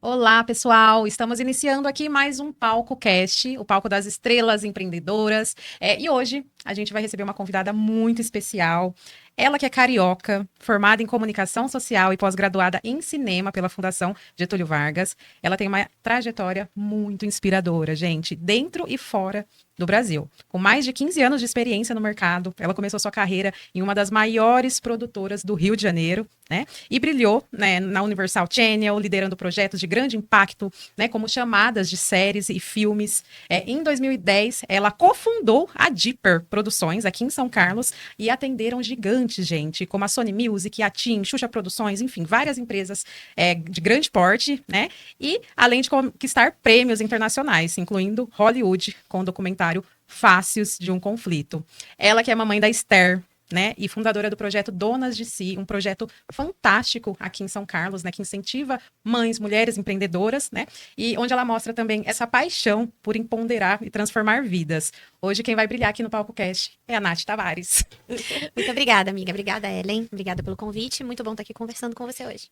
Olá, pessoal! Estamos iniciando aqui mais um Palco Cast, o palco das estrelas empreendedoras. E hoje a gente vai receber uma convidada muito especial. Ela que é carioca, formada em comunicação social e pós-graduada em cinema pela Fundação Getúlio Vargas. Ela tem uma trajetória muito inspiradora, gente, dentro e fora do Brasil. Com mais de 15 anos de experiência no mercado, ela começou sua carreira em uma das maiores produtoras do Rio de Janeiro, né? E brilhou, né, na Universal Channel, liderando projetos de grande impacto, né, como chamadas de séries e filmes. Em 2010, ela cofundou a Deeper Produções, aqui em São Carlos, e atenderam gigantes, gente, como a Sony Music, a TIM, Xuxa Produções, enfim, várias empresas de grande porte, né? E além de conquistar prêmios internacionais, incluindo Hollywood, com o documentário Fácios de um Conflito. Ela que é mamãe da Esther, né, e fundadora do projeto Donas de Si, um projeto fantástico aqui em São Carlos, né, que incentiva mães, mulheres empreendedoras, né, e onde ela mostra também essa paixão por empoderar e transformar vidas. Hoje quem vai brilhar aqui no Palco Cast é a Nath Tavares. Muito obrigada, amiga. Obrigada, Ellen. Obrigada pelo convite. Muito bom estar aqui conversando com você hoje.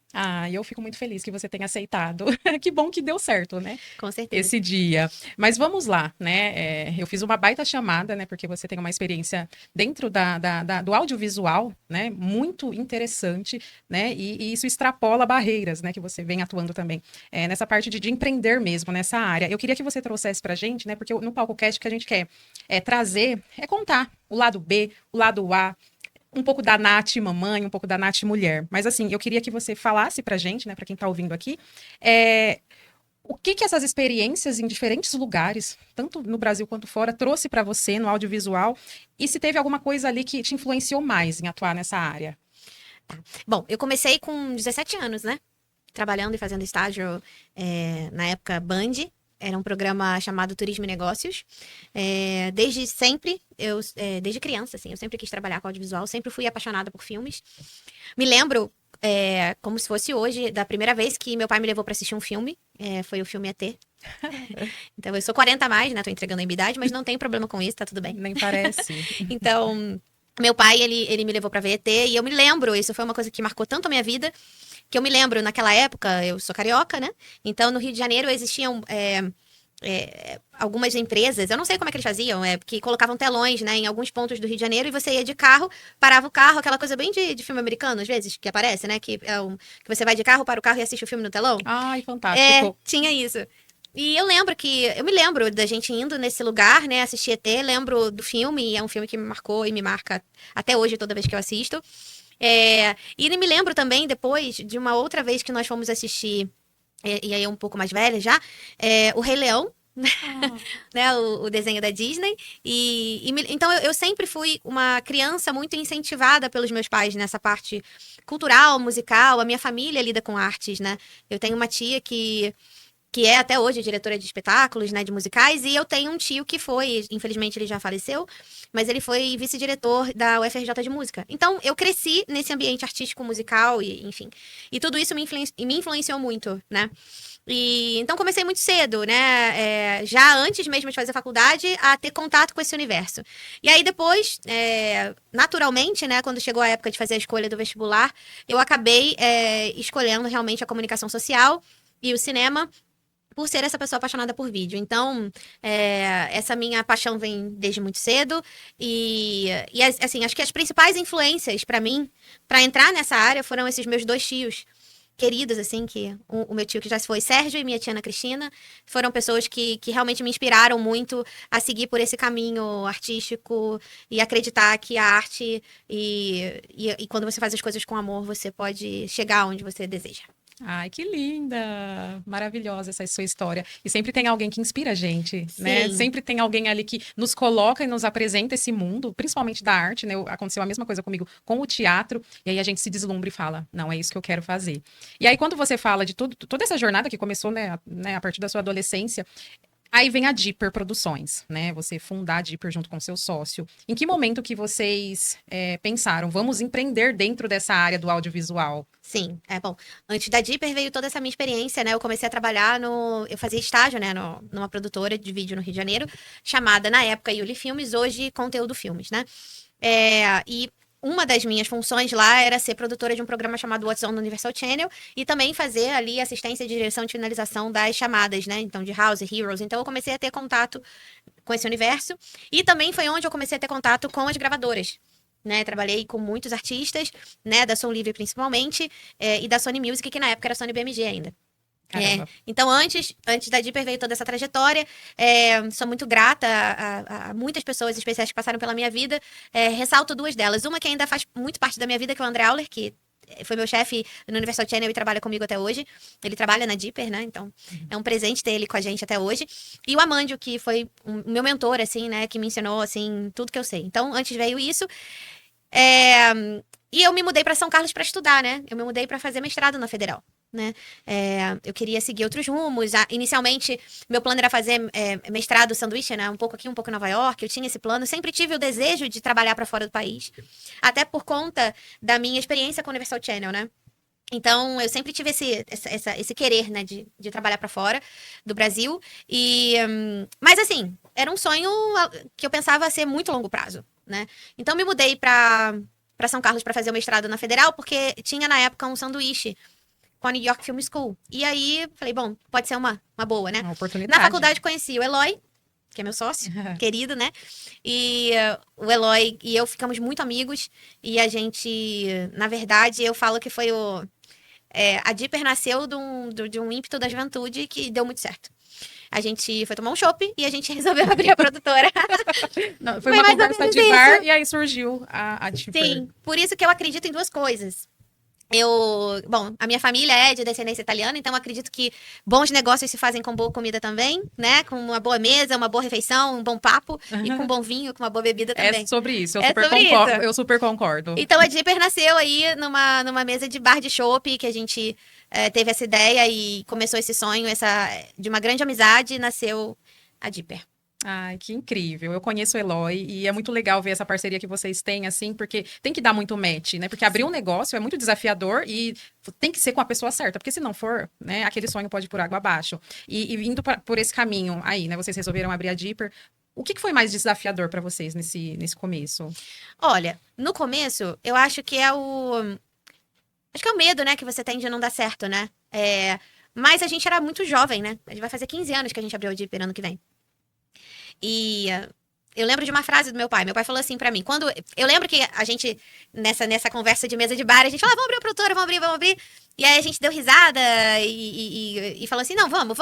E eu fico muito feliz que você tenha aceitado. Que bom que deu certo, né? Com certeza. Esse dia. Mas vamos lá, né? Eu fiz uma baita chamada, né? Porque você tem uma experiência dentro do audiovisual, né? Muito interessante, né? E isso extrapola barreiras, né? Que você vem atuando também nessa parte de empreender mesmo, nessa área. Eu queria que você trouxesse pra gente, né? Porque no PalcoCast o que a gente quer trazer, contar o lado B, o lado A, um pouco da Nath mamãe, um pouco da Nath mulher. Mas assim, eu queria que você falasse pra gente, né, pra quem tá ouvindo aqui, o que essas experiências em diferentes lugares, tanto no Brasil quanto fora, trouxe pra você no audiovisual e se teve alguma coisa ali que te influenciou mais em atuar nessa área. Tá. Bom, eu comecei com 17 anos, né? Trabalhando e fazendo estágio na época Band. Era um programa chamado Turismo e Negócios. Desde sempre, desde criança, assim, eu sempre quis trabalhar com audiovisual, sempre fui apaixonada por filmes. Me lembro, como se fosse hoje, da primeira vez que meu pai me levou para assistir um filme. Foi o filme ET. Então, eu sou 40 a mais, né? Tô entregando a minha idade, mas não tem problema com isso, tá tudo bem. Nem parece. Então, meu pai, ele me levou pra ver ET, e eu me lembro, isso foi uma coisa que marcou tanto a minha vida, que eu me lembro, naquela época, eu sou carioca, né? Então, no Rio de Janeiro existiam algumas empresas, eu não sei como é que eles faziam, que colocavam telões, né, em alguns pontos do Rio de Janeiro, e você ia de carro, parava o carro, aquela coisa bem de filme americano, às vezes, que aparece, né? Que você vai de carro para o carro e assiste o filme no telão. Ai, fantástico. Tinha isso. E eu me lembro da gente indo nesse lugar, né, assistir ET, lembro do filme, e é um filme que me marcou e me marca até hoje, toda vez que eu assisto. E me lembro também, depois, de uma outra vez que nós fomos assistir, e aí é um pouco mais velha já, o Rei Leão, né, o desenho da Disney. Então eu sempre fui uma criança muito incentivada pelos meus pais nessa parte cultural, musical. A minha família lida com artes, né? Eu tenho uma tia que é até hoje diretora de espetáculos, né, de musicais, e eu tenho um tio que foi, infelizmente ele já faleceu, mas ele foi vice-diretor da UFRJ de música. Então, eu cresci nesse ambiente artístico musical, e enfim. E tudo isso me influenciou muito, né? Então, comecei muito cedo, né? Já antes mesmo de fazer faculdade, a ter contato com esse universo. E aí, depois, naturalmente, né? Quando chegou a época de fazer a escolha do vestibular, eu acabei escolhendo realmente a comunicação social e o cinema, por ser essa pessoa apaixonada por vídeo. Então, essa minha paixão vem desde muito cedo. Assim, acho que as principais influências para mim, para entrar nessa área, foram esses meus dois tios queridos, assim, que o meu tio que já se foi, Sérgio, e minha tia Ana Cristina, foram pessoas que realmente me inspiraram muito a seguir por esse caminho artístico e acreditar que a arte e quando você faz as coisas com amor, você pode chegar onde você deseja. Ai, que linda! Maravilhosa essa sua história. E sempre tem alguém que inspira a gente, né? Sim. Sempre tem alguém ali que nos coloca e nos apresenta esse mundo, principalmente da arte, né? Aconteceu a mesma coisa comigo com o teatro, e aí a gente se deslumbra e fala, não, é isso que eu quero fazer. E aí, quando você fala de toda essa jornada que começou, né, a partir da sua adolescência, aí vem a Deeper Produções, né? Você fundar a Deeper junto com seu sócio. Em que momento que vocês pensaram, vamos empreender dentro dessa área do audiovisual? Sim, bom. Antes da Deeper veio toda essa minha experiência, né? Eu comecei a trabalhar eu fazia estágio, né, numa produtora de vídeo no Rio de Janeiro, chamada na época Yuli Filmes, hoje Conteúdo Filmes, né? E uma das minhas funções lá era ser produtora de um programa chamado What's On no Universal Channel e também fazer ali assistência de direção de finalização das chamadas, né? Então, de House, Heroes. Então, eu comecei a ter contato com esse universo. E também foi onde eu comecei a ter contato com as gravadoras. Né, trabalhei com muitos artistas, né, da Som Livre principalmente, e da Sony Music, que na época era Sony BMG ainda. Então, antes da Deeper veio toda essa trajetória. Sou muito grata a muitas pessoas especiais que passaram pela minha vida. Ressalto duas delas. Uma que ainda faz muito parte da minha vida, que é o André Auler, que foi meu chefe no Universal Channel e trabalha comigo até hoje. Ele trabalha na Deeper, né? Então, é um presente ter ele com a gente até hoje. E o Amandio, que foi o meu mentor, assim, né? Que me ensinou, assim, tudo que eu sei. Então, antes veio isso. E eu me mudei para São Carlos para estudar, né? Eu me mudei para fazer mestrado na Federal, né? Eu queria seguir outros rumos. Inicialmente, meu plano era fazer mestrado sanduíche, né? Um pouco aqui, um pouco em Nova York. Eu tinha esse plano. Sempre tive o desejo de trabalhar para fora do país. Até por conta da minha experiência com o Universal Channel, né? Então, eu sempre tive esse querer, né? De trabalhar para fora do Brasil. Mas, assim, era um sonho que eu pensava ser muito longo prazo, né? Então, me mudei para São Carlos para fazer o mestrado na Federal, porque tinha na época um sanduíche com a New York Film School. E aí, falei, bom, pode ser uma boa, né? Uma oportunidade. Na faculdade conheci o Eloy, que é meu sócio, querido, né? E o Eloy e eu ficamos muito amigos. E a gente, na verdade, eu falo que foi a Deeper nasceu de um ímpeto da juventude que deu muito certo. A gente foi tomar um chopp e a gente resolveu abrir a produtora. Não, foi uma conversa de bar e aí surgiu a Deeper. Sim, por isso que eu acredito em duas coisas. Bom, a minha família é de descendência italiana, então eu acredito que bons negócios se fazem com boa comida também, né? Com uma boa mesa, uma boa refeição, um bom papo e com um bom vinho, com uma boa bebida também. É sobre isso, eu eu super concordo. Então a Deeper nasceu aí numa mesa de bar de chopp, que a gente teve essa ideia e começou esse sonho, de uma grande amizade, nasceu a Deeper. Ai, que incrível. Eu conheço o Eloy e é muito legal ver essa parceria que vocês têm, assim, porque tem que dar muito match, né? Porque abrir um negócio é muito desafiador e tem que ser com a pessoa certa, porque se não for, né, aquele sonho pode ir por água abaixo. E indo por esse caminho aí, né, vocês resolveram abrir a Deeper. O que foi mais desafiador para vocês nesse começo? Olha, no começo, eu acho que Acho que é o medo, né, que você tem de não dar certo, né? Mas a gente era muito jovem, né? A gente vai fazer 15 anos que a gente abriu a Deeper ano que vem. E eu lembro de uma frase do meu pai. Meu pai falou assim pra mim. Eu lembro que a gente, nessa conversa de mesa de bar, a gente falou, vamos abrir a produtora, vamos abrir. E aí a gente deu risada e falou assim, não, vamos.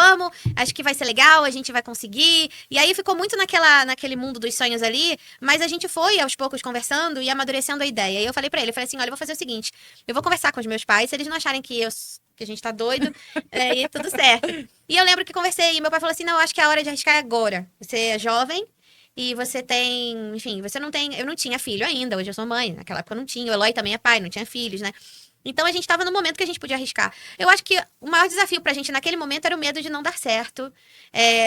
Acho que vai ser legal, a gente vai conseguir. E aí ficou muito naquele mundo dos sonhos ali. Mas a gente foi, aos poucos, conversando e amadurecendo a ideia. E eu falei pra ele, assim, olha, eu vou fazer o seguinte. Eu vou conversar com os meus pais, se eles não acharem que a gente tá doido, e tudo certo. E eu lembro que conversei, e meu pai falou assim, não, eu acho que a hora de arriscar é agora. Você é jovem, e você tem, enfim, eu não tinha filho ainda, hoje eu sou mãe, naquela época eu não tinha, o Eloy também é pai, não tinha filhos, né? Então a gente tava no momento que a gente podia arriscar. Eu acho que o maior desafio pra gente naquele momento era o medo de não dar certo,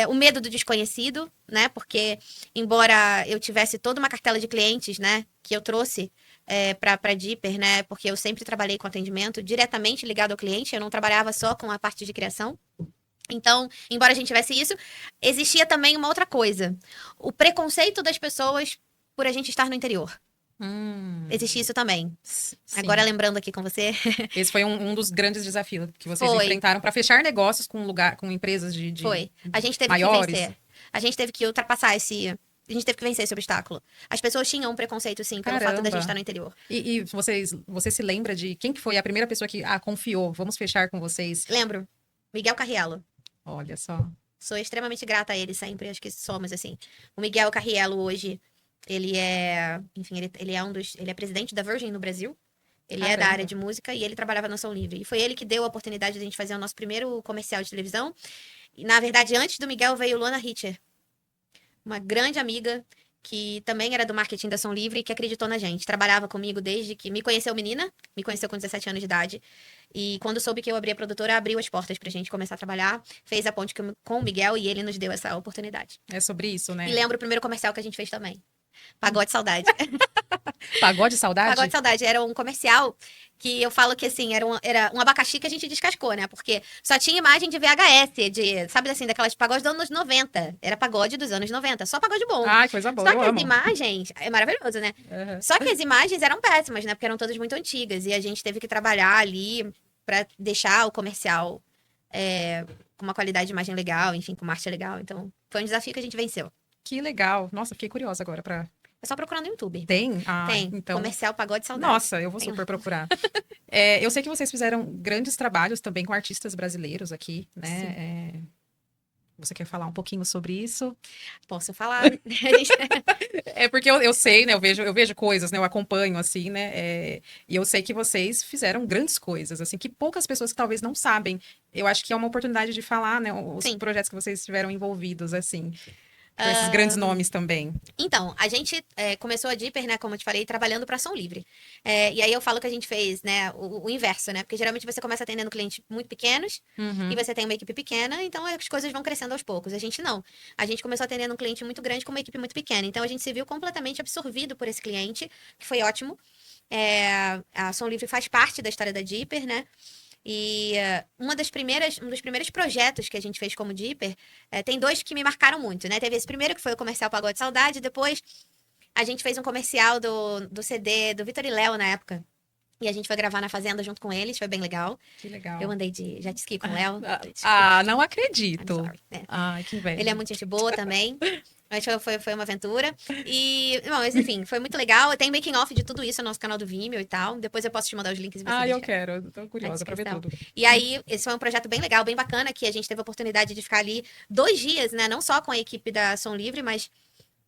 o medo do desconhecido, né? Porque, embora eu tivesse toda uma cartela de clientes, né, que eu trouxe para Deeper, né? Porque eu sempre trabalhei com atendimento diretamente ligado ao cliente, eu não trabalhava só com a parte de criação. Então, embora a gente tivesse isso, existia também uma outra coisa. O preconceito das pessoas por a gente estar no interior. Existe isso também. Sim. Agora, lembrando aqui com você. Esse foi um dos grandes desafios que vocês enfrentaram para fechar negócios com empresas de Foi. A gente teve maiores. que vencer. A gente teve que ultrapassar a gente teve que vencer esse obstáculo. As pessoas tinham um preconceito, sim, pelo fato da gente estar no interior. E você se lembra de quem que foi a primeira pessoa que confiou? Vamos fechar com vocês. Lembro. Miguel Carriello. Olha só. Sou extremamente grata a ele sempre. Acho que somos, assim. O Miguel Carriello hoje, ele é... Enfim, ele é presidente da Virgin no Brasil. Ele é da área de música e ele trabalhava na Som Livre. E foi ele que deu a oportunidade de a gente fazer o nosso primeiro comercial de televisão. E, na verdade, antes do Miguel veio Luana Richer. Uma grande amiga que também era do marketing da Som Livre e que acreditou na gente. Trabalhava comigo desde que me conheceu menina, me conheceu com 17 anos de idade. E quando soube que eu abri a produtora, abriu as portas pra gente começar a trabalhar, fez a ponte com o Miguel e ele nos deu essa oportunidade. É sobre isso, né? E lembro o primeiro comercial que a gente fez também. Pagode Saudade. Pagode Saudade? Pagode de Saudade. Era um comercial que eu falo que, assim, era um abacaxi que a gente descascou, né? Porque só tinha imagem de VHS, sabe assim, daquelas pagodes dos anos 90. Era pagode dos anos 90, só pagode bom. Ai, coisa boa, Só eu que as amo. imagens, é maravilhoso, né? Aham. Só que as imagens eram péssimas, né? Porque eram todas muito antigas. E a gente teve que trabalhar ali pra deixar o comercial com uma qualidade de imagem legal, enfim, com uma arte legal. Então, foi um desafio que a gente venceu. Que legal. Nossa, fiquei curiosa agora pra... É só procurar no YouTube. Tem? Ah, Tem. então... Comercial Pagode Saudade. Nossa, eu vou Tem super procurar. É, eu sei que vocês fizeram grandes trabalhos também com artistas brasileiros aqui, né? É, você quer falar um pouquinho sobre isso? Posso falar? É porque eu sei, né? Eu vejo coisas, né? Eu acompanho, assim, né? E eu sei que vocês fizeram grandes coisas, assim, que poucas pessoas que talvez não sabem. Eu acho que é uma oportunidade de falar, né? Os Sim. projetos que vocês estiveram envolvidos, assim, com esses grandes nomes também. Então, a gente começou a Dipper, né, como eu te falei, trabalhando para Som Livre. E aí eu falo que a gente fez, né, o inverso, né? Porque geralmente você começa atendendo clientes muito pequenos Uhum. e você tem uma equipe pequena, então as coisas vão crescendo aos poucos. A gente não. A gente começou atendendo um cliente muito grande com uma equipe muito pequena. Então a gente se viu completamente absorvido por esse cliente, que foi ótimo. A Som Livre faz parte da história da Dipper, né? E um dos primeiros projetos que a gente fez como Dipper, tem dois que me marcaram muito, né? Teve esse primeiro, que foi o comercial Pagode Saudade, e depois a gente fez um comercial do CD do Vitor e Léo na época. E a gente foi gravar na fazenda junto com eles, foi bem legal. Que legal. Eu andei de jet ski com o Léo. Não I'm acredito. sorry, né? Ai, que inveja. Ele é muito gente boa também. Mas foi uma aventura. Mas enfim, foi muito legal. Tem making off de tudo isso no nosso canal do Vimeo e tal. Depois eu posso te mandar os links e você Eu deixa quero. Eu tô curiosa pra ver descrição. tudo. E aí, esse foi um projeto bem legal, bem bacana, que a gente teve a oportunidade de ficar ali 2 dias, né? Não só com a equipe da Som Livre, mas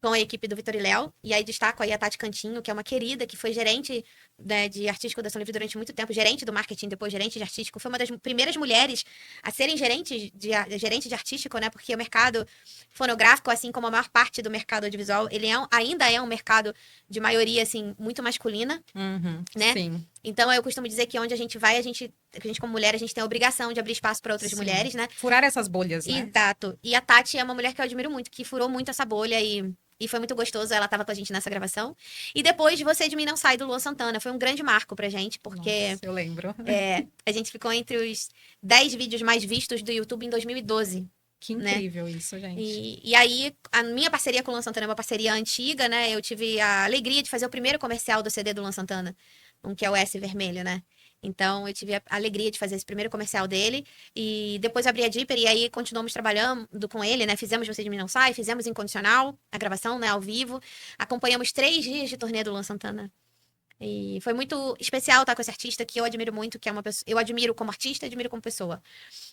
com a equipe do Vitor e Léo. E aí destaco aí a Tati Cantinho, que é uma querida, que foi gerente, né, de artístico da Som Livre durante muito tempo, gerente do marketing, depois gerente de artístico. Foi uma das primeiras mulheres a serem gerente de artístico, né? Porque o mercado fonográfico, assim como a maior parte do mercado audiovisual, ele ainda é um mercado de maioria, assim, muito masculina, Uhum, né? sim. Então eu costumo dizer que onde a gente vai, a gente como mulher, a gente tem a obrigação de abrir espaço para outras Sim. mulheres, né? Furar essas bolhas, né? Exato. E a Tati é uma mulher que eu admiro muito, que furou muito essa bolha e foi muito gostoso. Ela tava com a gente nessa gravação. E depois Você de Mim Não Sai, do Luan Santana. Foi um grande marco pra gente, porque Nossa, eu lembro. a gente ficou entre os 10 vídeos mais vistos do YouTube em 2012. Que né? incrível isso, gente. E aí, a minha parceria com o Luan Santana é uma parceria antiga, né? Eu tive a alegria de fazer o primeiro comercial do CD do Luan Santana, que é o S vermelho, né? Então, eu tive a alegria de fazer esse primeiro comercial dele. E depois abri a Dipper e aí continuamos trabalhando com ele, né? Fizemos Você de Mim Não Sai, fizemos Incondicional, a gravação, né? Ao vivo. Acompanhamos 3 dias de turnê do Luan Santana. E foi muito especial estar com esse artista que eu admiro muito, que é uma pessoa. Eu admiro como artista, admiro como pessoa.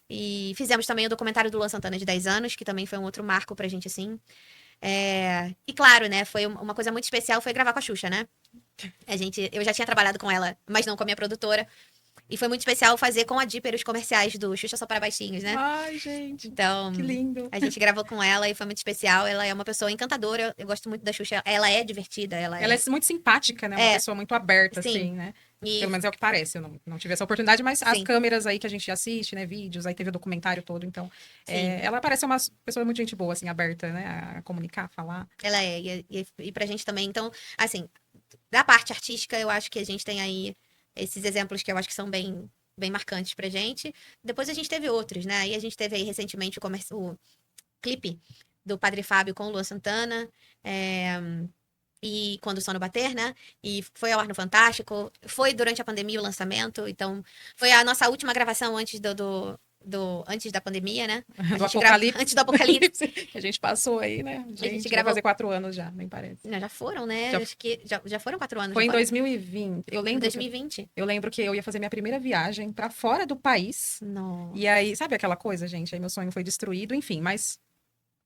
E fizemos também o documentário do Luan Santana de 10 anos, que também foi um outro marco pra gente, assim. E claro, né? Foi uma coisa muito especial, foi gravar com a Xuxa, né? Eu já tinha trabalhado com ela, mas não com a minha produtora. E foi muito especial fazer com a Dipper os comerciais do Xuxa Só para Baixinhos, né? Ai, gente. Então, Que lindo. a gente gravou com ela e foi muito especial. Ela é uma pessoa encantadora. Eu gosto muito da Xuxa. Ela é divertida. Ela é muito simpática, né? Uma pessoa muito aberta, sim. assim, né? E... Pelo menos é o que parece. Eu não tive essa oportunidade, mas as Sim. câmeras aí que a gente assiste, né? Vídeos, aí teve o documentário todo. Então, ela parece uma pessoa muito gente boa, assim, aberta, né? A comunicar, a falar. Ela é. E pra gente também. Então, assim, da parte artística, eu acho que a gente tem aí esses exemplos que eu acho que são bem marcantes pra gente. Depois a gente teve outros, né? Aí a gente teve aí recentemente o clipe do Padre Fábio com o Luan Santana. E Quando o Sono Bater, né? E foi ao ar no Fantástico. Foi durante a pandemia o lançamento. Então, foi a nossa última gravação antes antes da pandemia, né? Do apocalipse. Antes do apocalipse. Que a gente passou aí, né? A gente vai gravou... fazer 4 anos já, nem parece. Não, já foram, né? Acho que já foram 4 anos. Foi em 2020. Eu lembro. 2020. Eu lembro que eu ia fazer minha primeira viagem pra fora do país. Nossa. E aí, sabe aquela coisa, gente? Aí meu sonho foi destruído, enfim, mas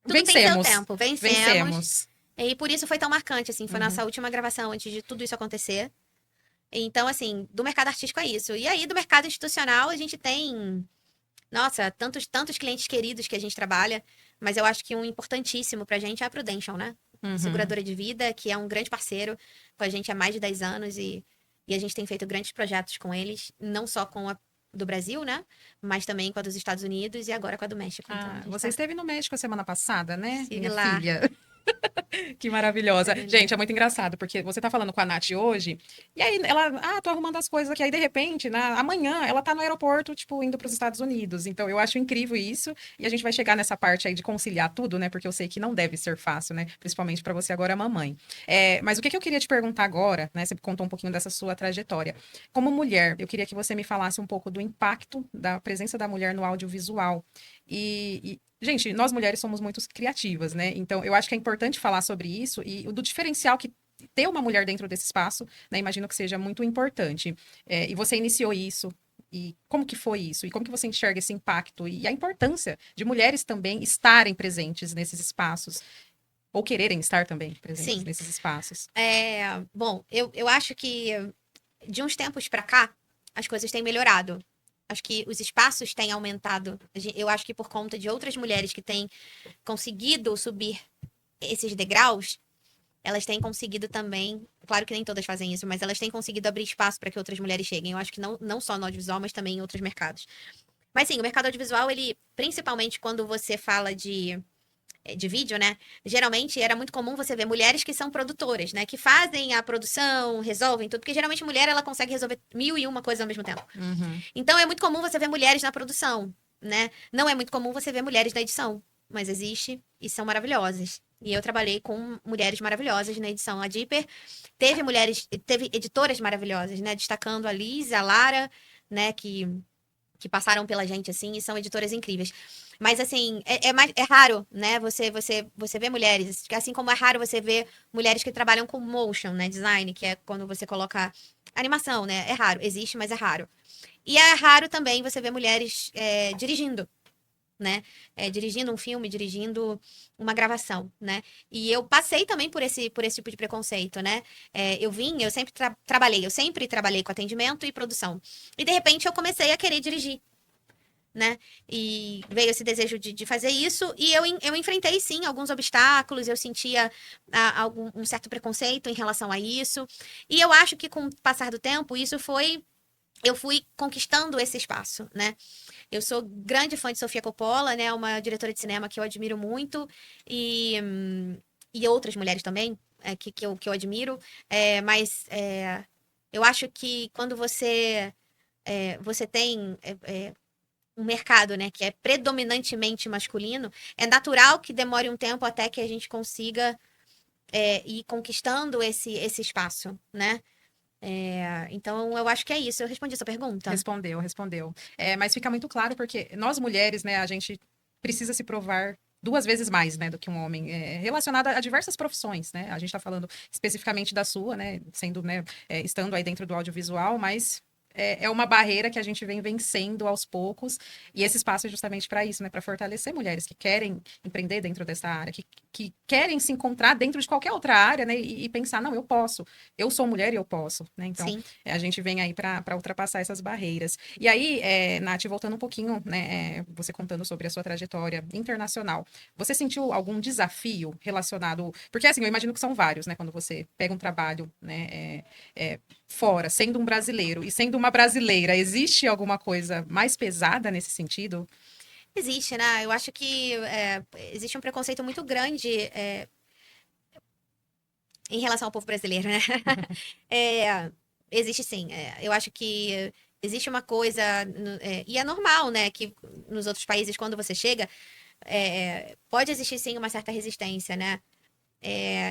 Tudo vencemos. tem seu tempo. Vencemos. E por isso foi tão marcante, assim. Foi nossa última gravação antes de tudo isso acontecer. Então, assim, do mercado artístico é isso. E aí, do mercado institucional, a gente tem... Nossa, tantos clientes queridos que a gente trabalha. Mas eu acho que um importantíssimo pra gente é a Prudential, né? Seguradora de vida, que é um grande parceiro com a gente há mais de 10 anos. E a gente tem feito grandes projetos com eles. Não só com a do Brasil, né? Mas também com a dos Estados Unidos e agora com a do México. Então, você esteve no México a semana passada, né? Estive Minha lá. filha. Que maravilhosa. É verdade. Gente, é muito engraçado, porque você tá falando com a Nath hoje, e aí ela, tô arrumando as coisas aqui, aí de repente, amanhã, ela tá no aeroporto, tipo, indo para os Estados Unidos. Então, eu acho incrível isso, e a gente vai chegar nessa parte aí de conciliar tudo, né? Porque eu sei que não deve ser fácil, né? Principalmente para você agora, mamãe. Mas o que que eu queria te perguntar agora, né? Você contou um pouquinho dessa sua trajetória. Como mulher, eu queria que você me falasse um pouco do impacto da presença da mulher no audiovisual. Gente, nós mulheres somos muito criativas, né? Então, eu acho que é importante falar sobre isso e do diferencial que ter uma mulher dentro desse espaço, né? Imagino que seja muito importante. E você iniciou isso. E como que foi isso? E como que você enxerga esse impacto? E a importância de mulheres também estarem presentes nesses espaços, ou quererem estar também presentes Sim. nesses espaços. Bom, eu acho que de uns tempos pra cá, as coisas têm melhorado. Acho que os espaços têm aumentado. Eu acho que por conta de outras mulheres que têm conseguido subir esses degraus, elas têm conseguido também. Claro que nem todas fazem isso, mas elas têm conseguido abrir espaço para que outras mulheres cheguem. Eu acho que não só no audiovisual, mas também em outros mercados. Mas sim, o mercado audiovisual, ele, principalmente quando você fala de vídeo, né? Geralmente era muito comum você ver mulheres que são produtoras, né? Que fazem a produção, resolvem tudo, porque geralmente mulher ela consegue resolver mil e uma coisas ao mesmo tempo. Uhum. Então é muito comum você ver mulheres na produção, né? Não é muito comum você ver mulheres na edição, mas existe e são maravilhosas. E eu trabalhei com mulheres maravilhosas na edição. A Dipper teve editoras maravilhosas, né? Destacando a Liz, a Lara, né? Que passaram pela gente, assim, e são editoras incríveis. Mas, assim, é raro, né? Você vê mulheres, assim como é raro você ver mulheres que trabalham com motion, né? Design, que é quando você coloca animação, né? É raro, existe, mas é raro. E é raro também você ver mulheres dirigindo, né? Dirigindo um filme, dirigindo uma gravação, né? E eu passei também por esse tipo de preconceito, né? Eu sempre trabalhei, eu sempre trabalhei com atendimento e produção. E de repente eu comecei a querer dirigir, né? E veio esse desejo de fazer isso, e eu enfrentei sim alguns obstáculos, eu sentia um certo preconceito em relação a isso. E eu acho que com o passar do tempo, eu fui conquistando esse espaço, né? Eu sou grande fã de Sofia Coppola, né? Uma diretora de cinema que eu admiro muito, e outras mulheres também, que eu admiro. Mas eu acho que quando você tem um mercado, né, que é predominantemente masculino, é natural que demore um tempo até que a gente consiga ir conquistando esse espaço, né? Então, eu acho que é isso. Eu respondi a sua pergunta? Respondeu, respondeu. Mas fica muito claro porque nós mulheres, né, a gente precisa se provar duas vezes mais, né, do que um homem, relacionado a diversas profissões, né? A gente está falando especificamente da sua, né, sendo, né, estando aí dentro do audiovisual, mas é uma barreira que a gente vem vencendo aos poucos, e esse espaço é justamente para isso, né, para fortalecer mulheres que querem empreender dentro dessa área, que querem se encontrar dentro de qualquer outra área, né, e pensar, não, eu sou mulher e eu posso, né? Então, Sim. a gente vem aí para ultrapassar essas barreiras. E aí, Nath, voltando um pouquinho, né, você contando sobre a sua trajetória internacional, você sentiu algum desafio relacionado? Porque, assim, eu imagino que são vários, né, quando você pega um trabalho, né, fora, sendo um brasileiro e sendo uma brasileira, existe alguma coisa mais pesada nesse sentido? Existe, né? Eu acho que existe um preconceito muito grande em relação ao povo brasileiro, né? É, existe sim. Eu acho que existe uma coisa, e é normal, né? Que nos outros países, quando você chega, pode existir sim uma certa resistência, né?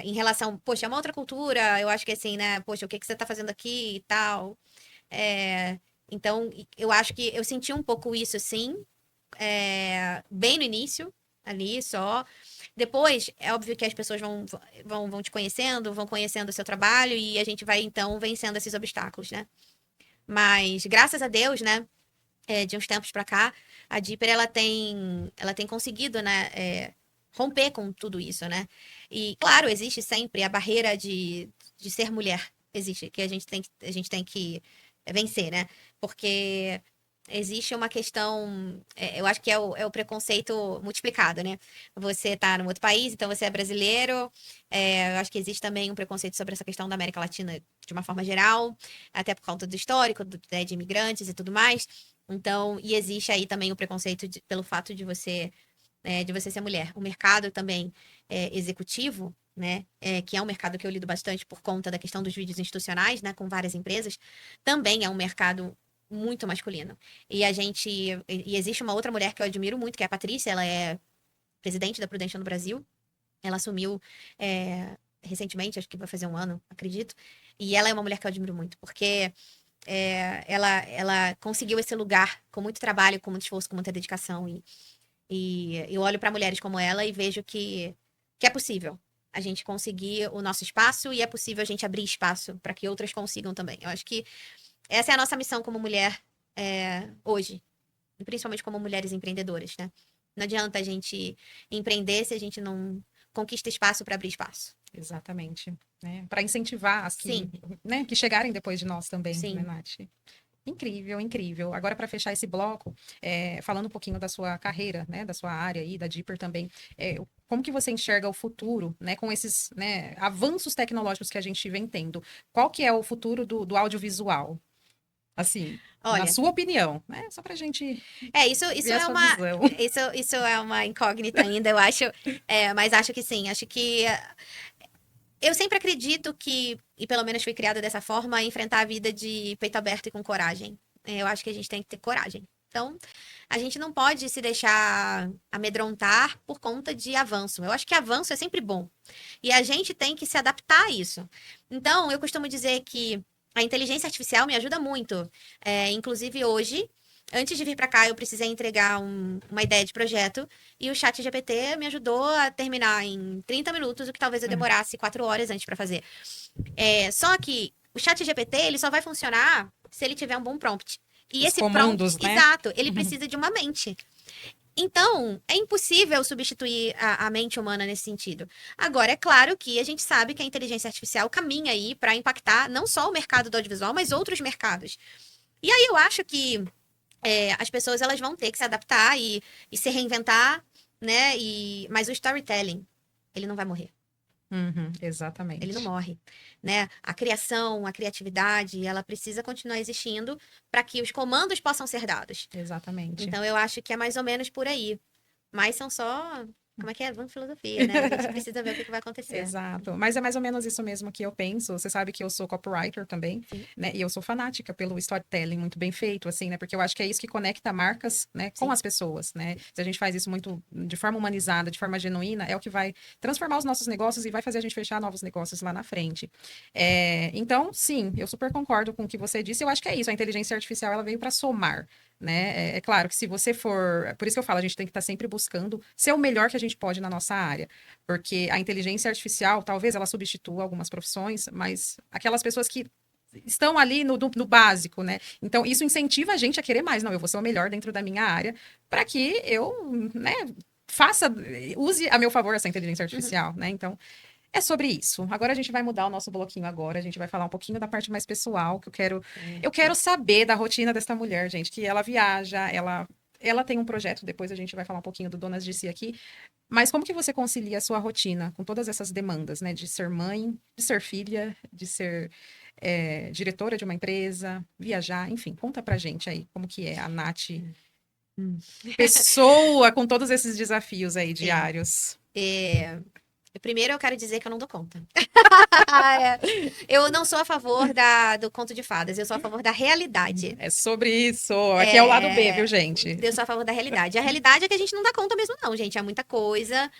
Em relação, poxa, é uma outra cultura, eu acho que assim, né? Poxa, o que que você tá fazendo aqui e tal. É, então, eu acho que eu senti um pouco isso, sim, bem no início, ali só. Depois, é óbvio que as pessoas vão te conhecendo, vão conhecendo o seu trabalho e a gente vai, então, vencendo esses obstáculos, né? Mas, graças a Deus, né, de uns tempos pra cá, a Dipper, ela tem conseguido, né, romper com tudo isso, né? E, claro, existe sempre a barreira de ser mulher, existe, que a gente tem que vencer, né? Porque existe uma questão, eu acho que é o preconceito multiplicado, né? Você tá num outro país, então você é brasileiro. Eu acho que existe também um preconceito sobre essa questão da América Latina de uma forma geral, até por conta do histórico, de imigrantes e tudo mais. Então, e existe aí também o preconceito pelo fato de você né, de você ser mulher. O mercado também executivo, né, que é um mercado que eu lido bastante por conta da questão dos vídeos institucionais, né, com várias empresas, também é um mercado muito masculino. E existe uma outra mulher que eu admiro muito, que é a Patrícia, ela é presidente da Prudential no Brasil. Ela assumiu recentemente, acho que vai fazer um ano, acredito. E ela é uma mulher que eu admiro muito, porque ela conseguiu esse lugar com muito trabalho, com muito esforço, com muita dedicação. E eu olho para mulheres como ela e vejo que é possível a gente conseguir o nosso espaço e é possível a gente abrir espaço para que outras consigam também. Eu acho que essa é a nossa missão como mulher hoje, e principalmente como mulheres empreendedoras, né? Não adianta a gente empreender se a gente não conquista espaço para abrir espaço. Exatamente. Né? Para incentivar as que, Sim. né, que chegarem depois de nós também, Sim. né, Nath? Incrível, incrível. Agora, para fechar esse bloco, falando um pouquinho da sua carreira, né, da sua área aí, da Deeper também, como que você enxerga o futuro, né, com esses, né, avanços tecnológicos que a gente vem tendo? Qual que é o futuro do audiovisual? Assim, na Olha, sua opinião, né? Só pra gente isso ver é a sua uma visão. isso é uma incógnita ainda, eu acho, mas acho que sim, acho que eu sempre acredito que, e pelo menos fui criada dessa forma, enfrentar a vida de peito aberto e com coragem. Eu acho que a gente tem que ter coragem. Então, a gente não pode se deixar amedrontar por conta de avanço. Eu acho que avanço é sempre bom. E a gente tem que se adaptar a isso. Então, eu costumo dizer que a inteligência artificial me ajuda muito. Inclusive, hoje, antes de vir para cá, eu precisei entregar uma ideia de projeto e o chat GPT me ajudou a terminar em 30 minutos, o que talvez eu demorasse 4 horas antes para fazer. Só que o chat GPT, ele só vai funcionar se ele tiver um bom prompt. E Os esse comandos, prompt, né? exato, ele precisa de uma mente. Então, é impossível substituir a mente humana nesse sentido. Agora, é claro que a gente sabe que a inteligência artificial caminha aí para impactar não só o mercado do audiovisual, mas outros mercados. E aí eu acho que as pessoas elas vão ter que se adaptar e se reinventar, né? Mas o storytelling, ele não vai morrer. Exatamente. Ele não morre, né? A criação, a criatividade, ela precisa continuar existindo para que os comandos possam ser dados. Exatamente. Então, eu acho que é mais ou menos por aí. Mas são só, como é que é? Vamos filosofia, né? A gente precisa ver o que vai acontecer. Exato. Mas é mais ou menos isso mesmo que eu penso. Você sabe que eu sou copywriter também, Sim. né? E eu sou fanática pelo storytelling muito bem feito, assim, né? Porque eu acho que é isso que conecta marcas, né, com Sim. as pessoas, né? Se a gente faz isso muito de forma humanizada, de forma genuína, é o que vai transformar os nossos negócios e vai fazer a gente fechar novos negócios lá na frente. Então, sim, eu super concordo com o que você disse. Eu acho que é isso. A inteligência artificial, ela veio para somar. Né? É claro que se você for. Por isso que eu falo, a gente tem que estar sempre buscando ser o melhor que a gente pode na nossa área. Porque a inteligência artificial, talvez ela substitua algumas profissões, mas aquelas pessoas que estão ali no básico, né? Então, isso incentiva a gente a querer mais. Não, eu vou ser o melhor dentro da minha área para que eu, né, use a meu favor essa inteligência artificial, né? Então, é sobre isso. Agora a gente vai mudar o nosso bloquinho agora. A gente vai falar um pouquinho da parte mais pessoal, que eu quero saber da rotina desta mulher, gente, que ela viaja, ela tem um projeto, depois a gente vai falar um pouquinho do Donas de Si aqui. Mas como que você concilia a sua rotina com todas essas demandas, né? De ser mãe, de ser filha, de ser diretora de uma empresa, viajar, enfim, conta pra gente aí como que é a Nath, pessoa com todos esses desafios aí diários. Primeiro, eu quero dizer que eu não dou conta. Eu não sou a favor do conto de fadas, eu sou a favor da realidade. É sobre isso. Aqui é o lado B, viu, gente? Eu sou a favor da realidade. A realidade é que a gente não dá conta mesmo, não, gente. É muita coisa.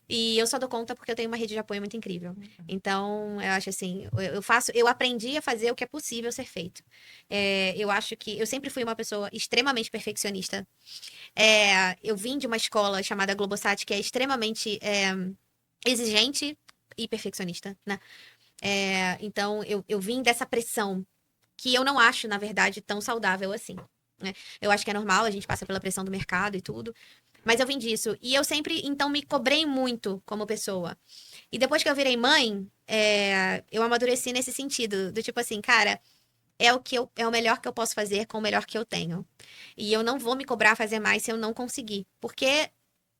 E eu só dou conta porque eu tenho uma rede de apoio muito incrível. Então, eu acho assim, eu aprendi a fazer o que é possível ser feito. Eu acho que eu sempre fui uma pessoa extremamente perfeccionista. Eu vim de uma escola chamada Globosat, que é extremamente exigente e perfeccionista, né? Então, eu vim dessa pressão que eu não acho, na verdade, tão saudável assim, né? Eu acho que é normal, a gente passa pela pressão do mercado e tudo. Mas eu vim disso. E eu sempre, então, me cobrei muito como pessoa. E depois que eu virei mãe, eu amadureci nesse sentido. Do tipo assim, cara, é o melhor que eu posso fazer com o melhor que eu tenho. E eu não vou me cobrar fazer mais se eu não conseguir. Porque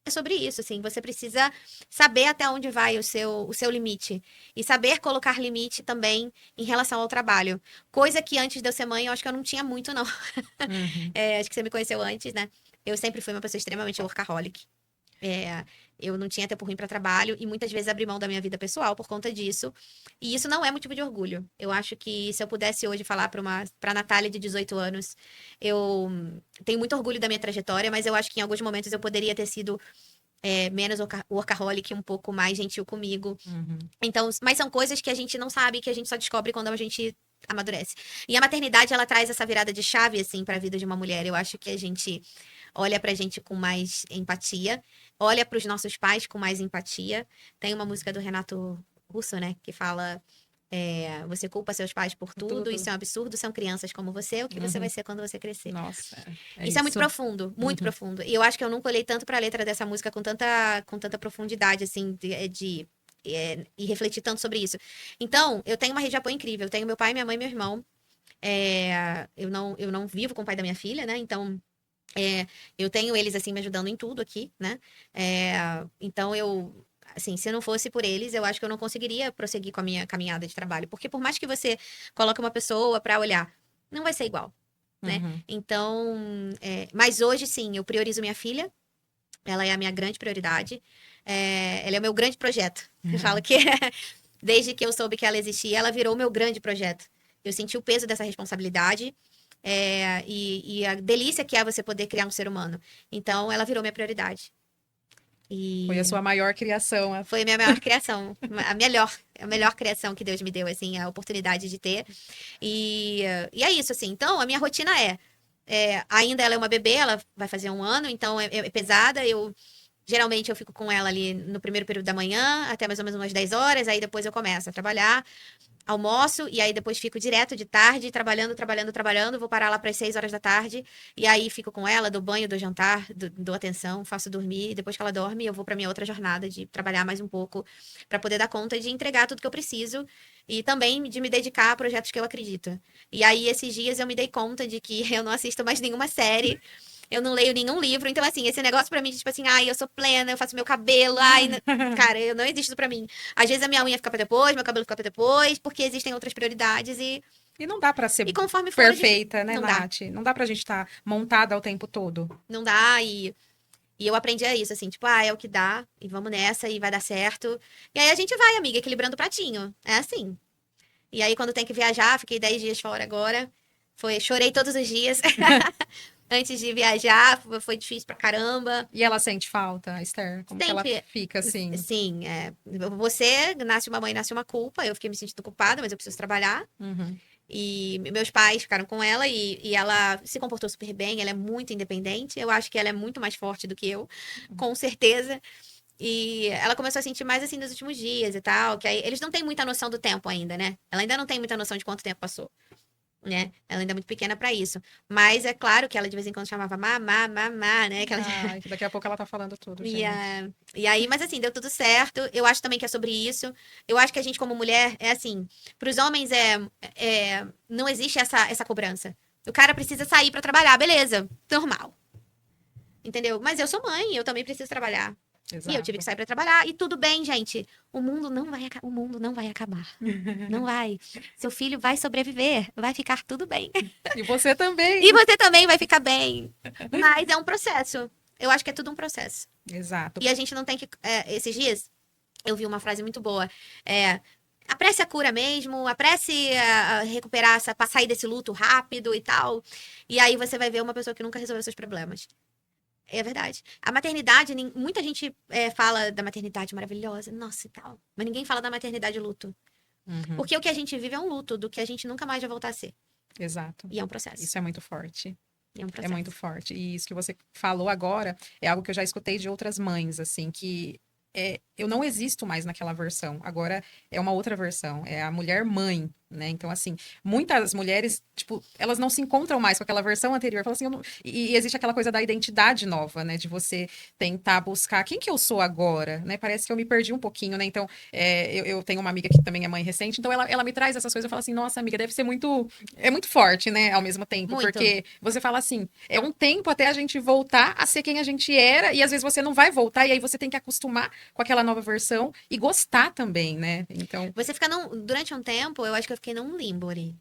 é sobre isso, assim. Você precisa saber até onde vai o seu limite. E saber colocar limite também em relação ao trabalho. Coisa que antes de eu ser mãe, eu acho que eu não tinha muito, não. Acho que você me conheceu antes, né? Eu sempre fui uma pessoa extremamente workaholic. Eu não tinha tempo ruim para trabalho e muitas vezes abri mão da minha vida pessoal por conta disso. E isso não é motivo de orgulho. Eu acho que se eu pudesse hoje falar para Natália de 18 anos, eu tenho muito orgulho da minha trajetória, mas eu acho que em alguns momentos eu poderia ter sido menos workaholic, um pouco mais gentil comigo. Uhum. Então, mas são coisas que a gente não sabe, que a gente só descobre quando a gente amadurece. E a maternidade, ela traz essa virada de chave, assim, para a vida de uma mulher. Eu acho que a gente olha pra gente com mais empatia, olha para os nossos pais com mais empatia. Tem uma música do Renato Russo, né, que fala: você culpa seus pais por tudo, isso é um absurdo, são crianças como você, o que você vai ser quando você crescer. Nossa, Isso é muito profundo, muito profundo. E eu acho que eu nunca olhei tanto pra letra dessa música com tanta profundidade, assim, e refletir tanto sobre isso. Então, eu tenho uma rede de apoio incrível. Eu tenho meu pai, minha mãe e meu irmão. Eu não vivo com o pai da minha filha, né? Então, eu tenho eles, assim, me ajudando em tudo aqui, né? Então, assim, se não fosse por eles, eu acho que eu não conseguiria prosseguir com a minha caminhada de trabalho. Porque por mais que você coloque uma pessoa pra olhar, não vai ser igual, né? Uhum. Então, mas hoje, sim, eu priorizo minha filha. Ela é a minha grande prioridade. Ela é o meu grande projeto. Eu falo que desde que eu soube que ela existia, ela virou o meu grande projeto. Eu senti o peso dessa responsabilidade. E a delícia que é você poder criar um ser humano. Então, ela virou minha prioridade. Foi a sua maior criação. Foi a minha maior criação. A melhor criação que Deus me deu, assim, a oportunidade de ter. E é isso, assim. Então, a minha rotina ainda ela é uma bebê, ela vai fazer 1 ano, então é pesada. Geralmente eu fico com ela ali no primeiro período da manhã, até mais ou menos umas 10 horas, aí depois eu começo a trabalhar. Almoço, e aí depois fico direto de tarde, trabalhando, vou parar lá para as 6 horas da tarde, e aí fico com ela, dou banho, dou jantar, dou atenção, faço dormir, e depois que ela dorme, eu vou para minha outra jornada de trabalhar mais um pouco, para poder dar conta de entregar tudo que eu preciso, e também de me dedicar a projetos que eu acredito. E aí, esses dias, eu me dei conta de que eu não assisto mais nenhuma série, eu não leio nenhum livro, então assim, esse negócio pra mim, de, tipo assim, ai, eu sou plena, eu faço meu cabelo, cara, eu não existe isso pra mim. Às vezes a minha unha fica pra depois, meu cabelo fica pra depois, porque existem outras prioridades E não dá pra ser e conforme for, perfeita, né, não dá. Nath? Não dá pra gente estar montada o tempo todo. Não dá, e eu aprendi a isso, assim, tipo, é o que dá, e vamos nessa, e vai dar certo. E aí a gente vai, amiga, equilibrando o pratinho. É assim. E aí, quando tem que viajar, fiquei 10 dias fora agora. Chorei todos os dias. Antes de viajar, foi difícil pra caramba. E ela sente falta, Esther? Como que ela fica assim? Sim, você nasce uma mãe, nasce uma culpa. Eu fiquei me sentindo culpada, mas eu preciso trabalhar. Uhum. E meus pais ficaram com ela e ela se comportou super bem. Ela é muito independente. Eu acho que ela é muito mais forte do que eu, com certeza. E ela começou a sentir mais assim nos últimos dias e tal. Que aí, eles não têm muita noção do tempo ainda, né? Ela ainda não tem muita noção de quanto tempo passou. Né? Ela ainda é muito pequena pra isso. Mas é claro que ela de vez em quando chamava mamá, mamá, né? Que daqui a pouco ela tá falando tudo, E, gente. e aí, mas assim, deu tudo certo. Eu acho também que é sobre isso. Eu acho que a gente, como mulher, é assim. Para os homens, não existe essa cobrança. O cara precisa sair pra trabalhar, beleza, normal. Entendeu? Mas eu sou mãe, eu também preciso trabalhar. Exato. E eu tive que sair pra trabalhar. E tudo bem, gente. O mundo não vai acabar. Não vai. Seu filho vai sobreviver. Vai ficar tudo bem. E você também. E você também vai ficar bem. Mas é um processo. Eu acho que é tudo um processo. Exato. E a gente não tem que. Esses dias, eu vi uma frase muito boa. Apresse a cura mesmo, apresse a recuperar, pra sair desse luto rápido e tal. E aí você vai ver uma pessoa que nunca resolveu seus problemas. É verdade. A maternidade, muita gente fala da maternidade maravilhosa, nossa e tal. Mas ninguém fala da maternidade luto. Uhum. Porque o que a gente vive é um luto do que a gente nunca mais vai voltar a ser. Exato. E é um processo. Isso é muito forte. É um processo. É muito forte. E isso que você falou agora é algo que eu já escutei de outras mães, assim, que eu não existo mais naquela versão. Agora é uma outra versão. É a mulher mãe, né? Então, assim, muitas mulheres, tipo, elas não se encontram mais com aquela versão anterior. Falam assim, e existe aquela coisa da identidade nova, né? De você tentar buscar quem que eu sou agora, né? Parece que eu me perdi um pouquinho, né? Então, eu tenho uma amiga que também é mãe recente, então ela me traz essas coisas. Eu falo assim, nossa, amiga, deve ser muito... É muito forte, né? Ao mesmo tempo. Muito. Porque você fala assim, é um tempo até a gente voltar a ser quem a gente era, e às vezes você não vai voltar, e aí você tem que acostumar com aquela nova versão e gostar também, né? Então... Você fica durante um tempo, eu acho que eu fiquei num limbo ali.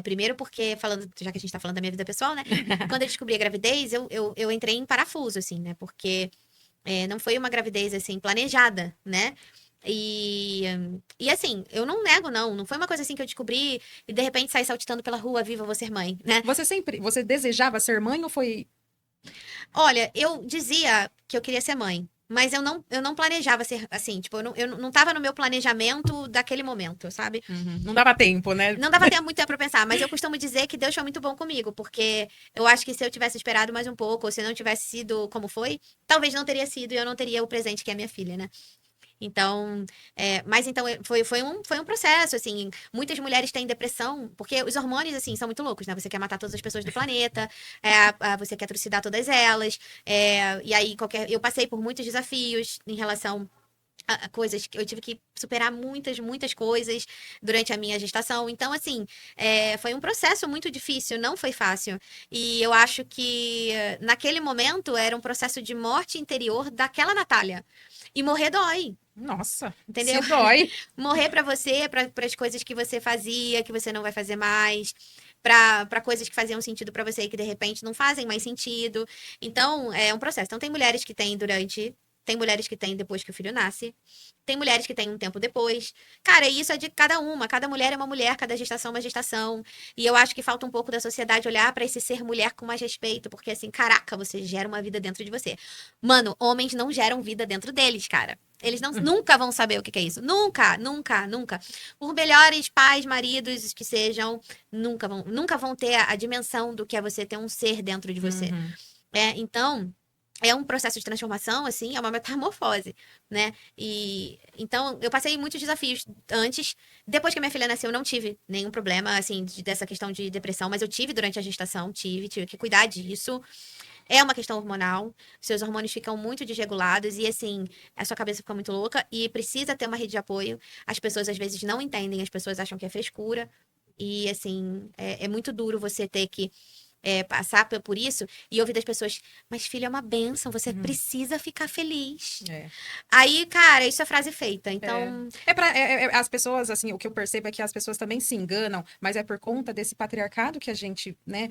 Primeiro porque, já que a gente tá falando da minha vida pessoal, né? Quando eu descobri a gravidez, eu entrei em parafuso, assim, né? Porque Não foi uma gravidez, assim, planejada, né? E, e assim, eu não nego, não. Não foi uma coisa assim que eu descobri e de repente saí saltitando pela rua, viva, vou ser mãe, né? Você desejava ser mãe ou foi... Olha, eu dizia que eu queria ser mãe, mas eu não planejava ser assim, tipo, eu não tava no meu planejamento daquele momento, sabe? Uhum. Não dava tempo, né? Não dava muito tempo pra pensar, mas eu costumo dizer que Deus foi muito bom comigo, porque eu acho que se eu tivesse esperado mais um pouco, ou se não tivesse sido como foi, talvez não teria sido e eu não teria o presente que é minha filha, né? Então, mas então foi um processo, assim, muitas mulheres têm depressão, porque os hormônios, assim, são muito loucos, né? Você quer matar todas as pessoas do planeta, você quer trucidar todas elas, e aí eu passei por muitos desafios em relação a coisas que eu tive que superar muitas, muitas coisas durante a minha gestação. Então, assim, foi um processo muito difícil, não foi fácil. E eu acho que naquele momento era um processo de morte interior daquela Natália. E morrer dói. Nossa, Entendeu? se dói. Morrer pra você, para as coisas que você fazia, que você não vai fazer mais, pra coisas que faziam sentido pra você e que de repente não fazem mais sentido. Então, é um processo. Então, tem mulheres que têm tem mulheres que têm depois que o filho nasce, tem mulheres que têm um tempo depois. Cara, isso é de cada uma. Cada mulher é uma mulher, cada gestação é uma gestação. E eu acho que falta um pouco da sociedade olhar pra esse ser mulher com mais respeito, porque assim, caraca, você gera uma vida dentro de você. Mano, homens não geram vida dentro deles, cara. Eles nunca vão saber o que é isso. Nunca, nunca, nunca. Por melhores pais, maridos que sejam, nunca vão ter a dimensão do que é você ter um ser dentro de você. Uhum. Então, é um processo de transformação, assim, é uma metamorfose, né? E então eu passei muitos desafios antes. Depois que a minha filha nasceu, eu não tive nenhum problema, assim, dessa questão de depressão, mas eu tive durante a gestação, tive que cuidar disso. É uma questão hormonal, seus hormônios ficam muito desregulados e, assim, a sua cabeça fica muito louca e precisa ter uma rede de apoio. As pessoas, às vezes, não entendem, as pessoas acham que é frescura. E, assim, é muito duro você ter que passar por isso e ouvir das pessoas, mas filho, é uma bênção, você Uhum. precisa ficar feliz. É. Aí, cara, isso é frase feita. É. Então, As pessoas, assim, o que eu percebo é que as pessoas também se enganam, mas é por conta desse patriarcado que a gente, né,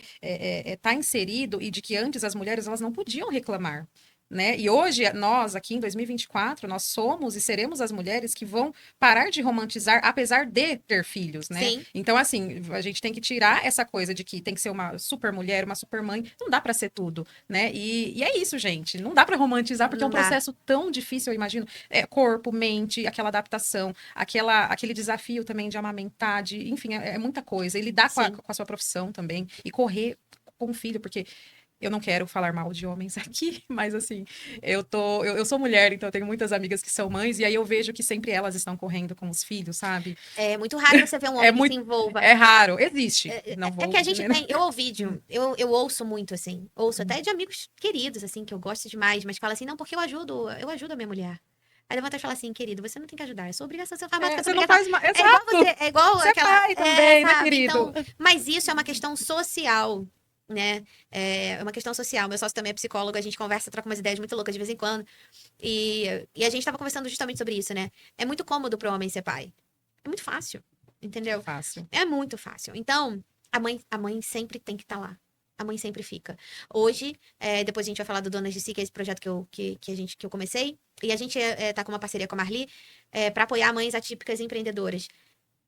tá inserido e de que antes as mulheres, elas não podiam reclamar. Né? E hoje, nós, aqui em 2024, nós somos e seremos as mulheres que vão parar de romantizar, apesar de ter filhos, né? sim, Então, assim, a gente tem que tirar essa coisa de que tem que ser uma super mulher, uma super mãe. Não dá para ser tudo, né? E é isso, gente. Não dá para romantizar, porque é não um dá. processo tão difícil, eu imagino. Corpo, mente, aquela adaptação, aquele desafio também de amamentar, enfim, é muita coisa. E lidar com a, Sim. com a sua profissão também. E correr com o filho, porque eu não quero falar mal de homens aqui, mas assim, eu sou mulher, então eu tenho muitas amigas que são mães, e aí eu vejo que sempre elas estão correndo com os filhos, sabe? É muito raro você ver um É homem que se muito, envolva. é raro, existe. Não É que a vou gente dizer, né? tem. Eu ouvi eu ouço muito, assim. Ouço até de amigos queridos, assim, que eu gosto demais, mas fala assim, não, porque eu ajudo a minha mulher. Aí levanta e fala assim, querido, você não tem que ajudar, é sua obrigação, você faz mais do que a tua Você não obrigação. faz mais. É igual Exato! você, é igual Você é aquela. pai também, né, Sabe? querido? Então, mas isso é uma questão social, né? É uma questão social. Meu sócio também é psicólogo, a gente conversa, troca umas ideias muito loucas de vez em quando. E a gente tava conversando justamente sobre isso, né? É muito cômodo pro homem ser pai. É muito fácil, É entendeu? fácil. É muito fácil. Então, a mãe sempre tem que estar lá. A mãe sempre fica. Hoje, depois a gente vai falar do Donas de Si, que é esse projeto que eu comecei. E a gente tá com uma parceria com a Marli para apoiar mães atípicas empreendedoras.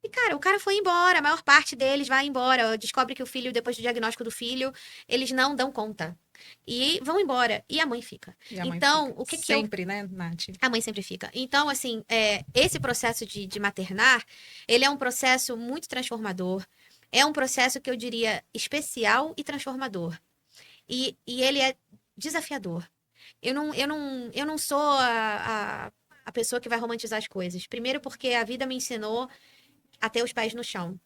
E, cara, o cara foi embora, a maior parte deles vai embora. Descobre que o filho, depois do diagnóstico do filho, eles não dão conta. E vão embora. E a mãe fica. E a mãe Então, fica. o que que eu Sempre, né, Nath? a mãe sempre fica. Então, assim, esse processo de maternar, ele é um processo muito transformador. É um processo que eu diria especial e transformador. E ele é desafiador. Eu não sou a pessoa que vai romantizar as coisas. Primeiro, porque a vida me ensinou a ter os pés no chão.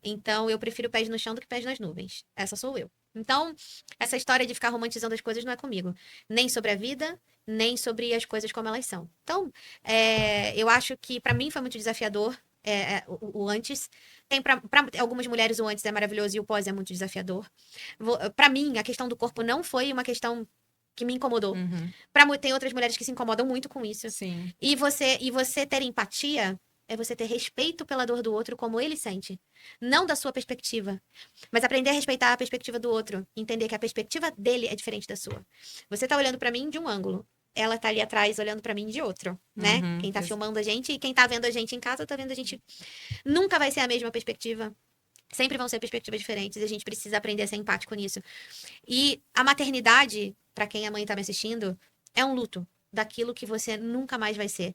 Então, eu prefiro pés no chão do que pés nas nuvens. Essa sou eu. Então, essa história de ficar romantizando as coisas não é comigo. Nem sobre a vida, nem sobre as coisas como elas são. Então, eu acho que para mim foi muito desafiador o antes. Tem para algumas mulheres o antes é maravilhoso e o pós é muito desafiador. Para mim, a questão do corpo não foi uma questão que me incomodou. Uhum. Tem outras mulheres que se incomodam muito com isso. Sim. E você ter empatia é você ter respeito pela dor do outro como ele sente, não da sua perspectiva, mas aprender a respeitar a perspectiva do outro, entender que a perspectiva dele é diferente da sua. Você tá olhando pra mim de um ângulo. ela tá ali atrás olhando pra mim de outro, né? Uhum, Quem tá filmando a gente e quem tá vendo a gente em casa tá vendo a gente. Nunca vai ser a mesma perspectiva. Sempre vão ser perspectivas diferentes e a gente precisa aprender a ser empático nisso. E a maternidade, pra quem a mãe tá me assistindo, é um luto daquilo que você nunca mais vai ser.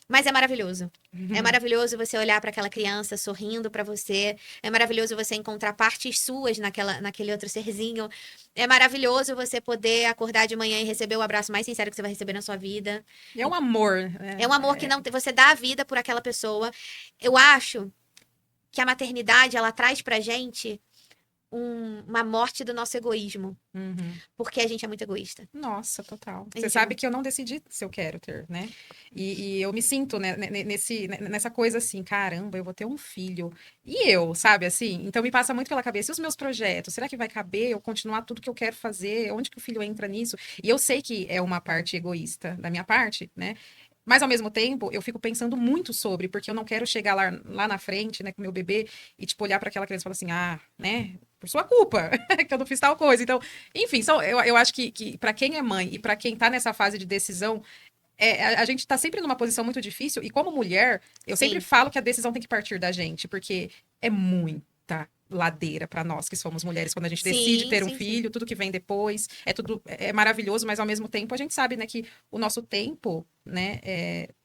Mas é maravilhoso. É maravilhoso você olhar para aquela criança sorrindo para você. É maravilhoso você encontrar partes suas naquele outro serzinho. É maravilhoso você poder acordar de manhã e receber o abraço mais sincero que você vai receber na sua vida. E é um amor. É um amor que não você dá a vida por aquela pessoa. Eu acho que a maternidade ela traz pra gente uma morte do nosso egoísmo, Uhum. porque a gente é muito egoísta. Nossa, total. A Você gente é sabe muito... que eu não decidi se eu quero ter, né? E eu me sinto, né, nessa coisa assim, caramba, eu vou ter um filho. E eu, sabe, assim? Então me passa muito pela cabeça, e os meus projetos? Será que vai caber eu continuar tudo que eu quero fazer? Onde que o filho entra nisso? E eu sei que é uma parte egoísta da minha parte, né? Mas, ao mesmo tempo, eu fico pensando muito sobre, porque eu não quero chegar lá na frente, né, com meu bebê, e, tipo, olhar para aquela criança e falar assim, ah, né, por sua culpa, que eu não fiz tal coisa. Então, enfim, eu acho que para quem é mãe e para quem tá nessa fase de decisão, a gente tá sempre numa posição muito difícil, e como mulher, eu sempre Sim, falo que a decisão tem que partir da gente, porque é muita ladeira para nós que somos mulheres quando a gente decide sim, ter um sim, sim. filho, tudo que vem depois, é maravilhoso, mas ao mesmo tempo a gente sabe, né, que o nosso tempo, né,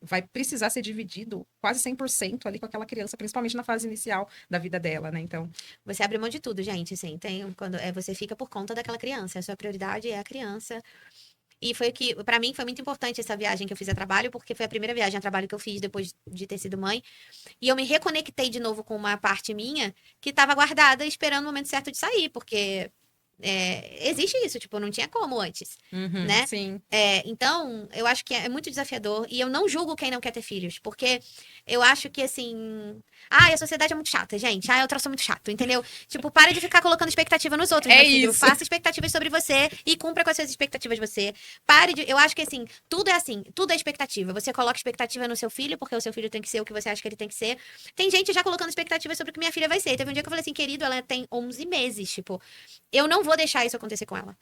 vai precisar ser dividido quase 100% ali com aquela criança, principalmente na fase inicial da vida dela, né? Então, Você abre mão de tudo, gente, assim, quando você fica por conta daquela criança, a sua prioridade é a criança. E foi o que, pra mim, foi muito importante essa viagem que eu fiz a trabalho, porque foi a primeira viagem a trabalho que eu fiz depois de ter sido mãe. E eu me reconectei de novo com uma parte minha que estava guardada, esperando o momento certo de sair, porque existe isso, tipo, não tinha como antes, uhum, né? sim. Então, eu acho que é muito desafiador e eu não julgo quem não quer ter filhos, porque eu acho que, assim... Ah, a sociedade é muito chata, gente. Ah, eu troço muito chato, entendeu? Tipo, pare de ficar colocando expectativa nos outros, É meu filho. isso. Faça expectativas sobre você e cumpra com as suas expectativas você. Pare de... Eu acho que, assim, tudo é expectativa. Você coloca expectativa no seu filho, porque o seu filho tem que ser o que você acha que ele tem que ser. Tem gente já colocando expectativa sobre o que minha filha vai ser. Teve um dia que eu falei assim, querido, ela tem 11 meses, tipo... Eu não vou deixar isso acontecer com ela.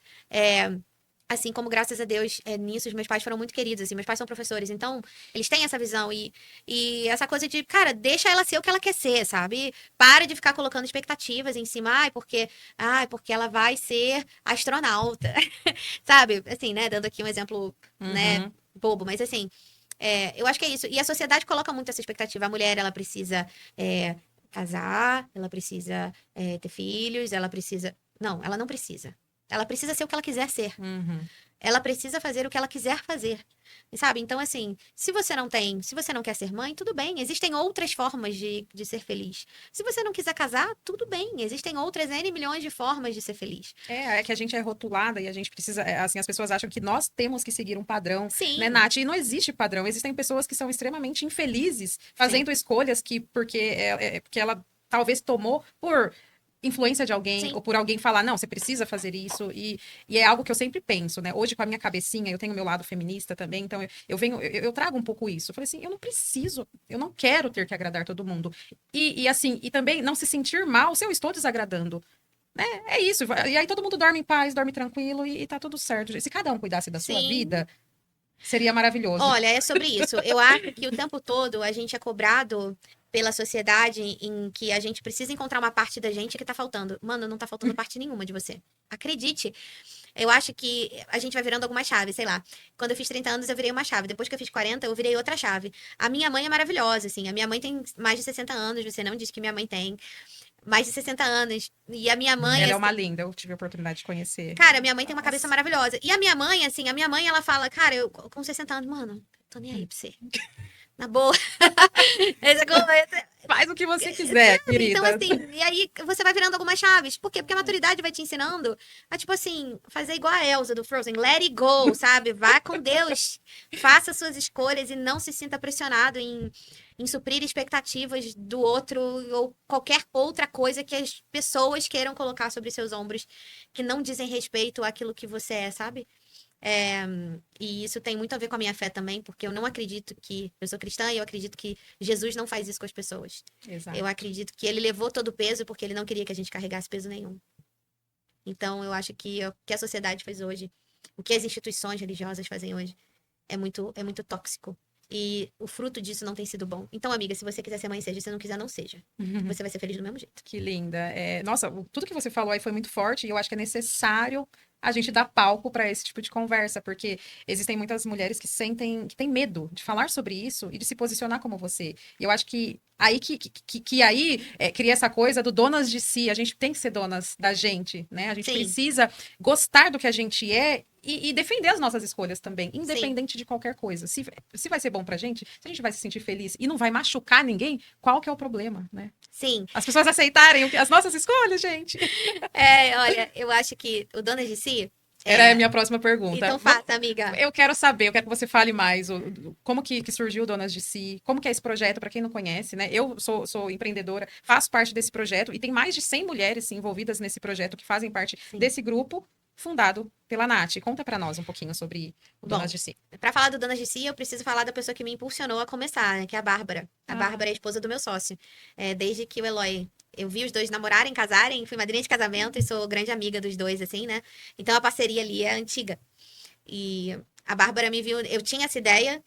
Assim como, graças a Deus, nisso, os meus pais foram muito queridos, assim, meus pais são professores, então, eles têm essa visão e essa coisa de, cara, deixa ela ser o que ela quer ser, sabe? Para de ficar colocando expectativas em cima, porque ela vai ser astronauta, sabe? Assim, né, dando aqui um exemplo, né, Uhum, bobo, mas assim, eu acho que é isso. E a sociedade coloca muito essa expectativa. A mulher, ela precisa casar, ela precisa ter filhos, ela precisa... Não, ela não precisa. Ela precisa ser o que ela quiser ser. uhum. Ela precisa fazer o que ela quiser fazer. E sabe? Então, assim, se você não quer ser mãe, tudo bem. Existem outras formas de ser feliz. Se você não quiser casar, tudo bem. Existem outras N milhões de formas de ser feliz. É que a gente é rotulada e a gente precisa, assim, as pessoas acham que nós temos que seguir um padrão, né, Sim, Nath? E não existe padrão. Existem pessoas que são extremamente infelizes sim, fazendo escolhas porque ela talvez tomou por influência de alguém sim, ou por alguém falar, não, você precisa fazer isso. E é algo que eu sempre penso, né? Hoje, com a minha cabecinha, eu tenho meu lado feminista também, então eu trago um pouco isso. Eu falei assim, eu não preciso, eu não quero ter que agradar todo mundo. Assim, e também não se sentir mal se eu estou desagradando. Né? É isso. E aí todo mundo dorme em paz, dorme tranquilo e tá tudo certo. Se cada um cuidasse da sua sim. vida, seria maravilhoso. Olha, é sobre isso. Eu acho que o tempo todo a gente é cobrado pela sociedade em que a gente precisa encontrar uma parte da gente que tá faltando. Mano, não tá faltando parte nenhuma de você. Acredite. Eu acho que a gente vai virando alguma chave, sei lá. Quando eu fiz 30 anos, eu virei uma chave. Depois que eu fiz 40, eu virei outra chave. A minha mãe é maravilhosa, assim. A minha mãe tem mais de 60 anos. Você não disse que minha mãe tem mais de 60 anos. E a minha mãe, Ela é uma assim, linda, eu tive a oportunidade de conhecer. cara, minha mãe tem uma cabeça Nossa. maravilhosa. E a minha mãe, assim, a minha mãe, ela fala, cara, eu com 60 anos, mano, tô nem aí pra você. Na boa. Essa coisa, Faz o que você quiser, sabe? Então, querida. assim, e aí você vai virando algumas chaves. Por quê? Porque a maturidade vai te ensinando a, tipo assim, fazer igual a Elsa do Frozen. Let it go, sabe? Vá com Deus. Faça suas escolhas e não se sinta pressionado em suprir expectativas do outro ou qualquer outra coisa que as pessoas queiram colocar sobre seus ombros que não dizem respeito àquilo que você é, sabe? É, e isso tem muito a ver com a minha fé também, porque eu não acredito que. Eu sou cristã e eu acredito que Jesus não faz isso com as pessoas. Eu Exato. acredito que ele levou todo o peso porque ele não queria que a gente carregasse peso nenhum. Então, eu acho que o que a sociedade faz hoje, o que as instituições religiosas fazem hoje, é muito tóxico. E o fruto disso não tem sido bom. Então, amiga, se você quiser ser mãe, seja. Se não quiser, não seja. Você vai ser feliz do mesmo jeito. Que linda. Nossa, tudo que você falou aí foi muito forte e eu acho que é necessário a gente dar palco para esse tipo de conversa, porque existem muitas mulheres que que têm medo de falar sobre isso e de se posicionar como você. E eu acho que aí cria essa coisa do donas de si. A gente tem que ser donas da gente, né? A gente Sim, precisa gostar do que a gente é e defender as nossas escolhas também, sim, independente de qualquer coisa. Se vai ser bom pra gente, se a gente vai se sentir feliz e não vai machucar ninguém, qual que é o problema, né? sim. As pessoas aceitarem as nossas escolhas, gente. Olha, eu acho que o Donas de Si. Era a É, minha próxima pergunta. então faça, amiga. Eu quero saber, eu quero que você fale mais. Como que surgiu o Donas de Si? Como que é esse projeto, para quem não conhece, né? Eu sou empreendedora, faço parte desse projeto e tem mais de 100 mulheres envolvidas nesse projeto que fazem parte Sim. desse grupo fundado pela Nath. Conta para nós um pouquinho sobre o Bom, Donas de Si. pra falar do Donas de Si, eu preciso falar da pessoa que me impulsionou a começar, né? Que é a Bárbara. A Ah, Bárbara é a esposa do meu sócio. Desde que o Eloy. Eu vi os dois namorarem, casarem, fui madrinha de casamento e sou grande amiga dos dois, assim, né? Então a parceria ali é antiga. E a Bárbara me viu. Eu tinha essa ideia.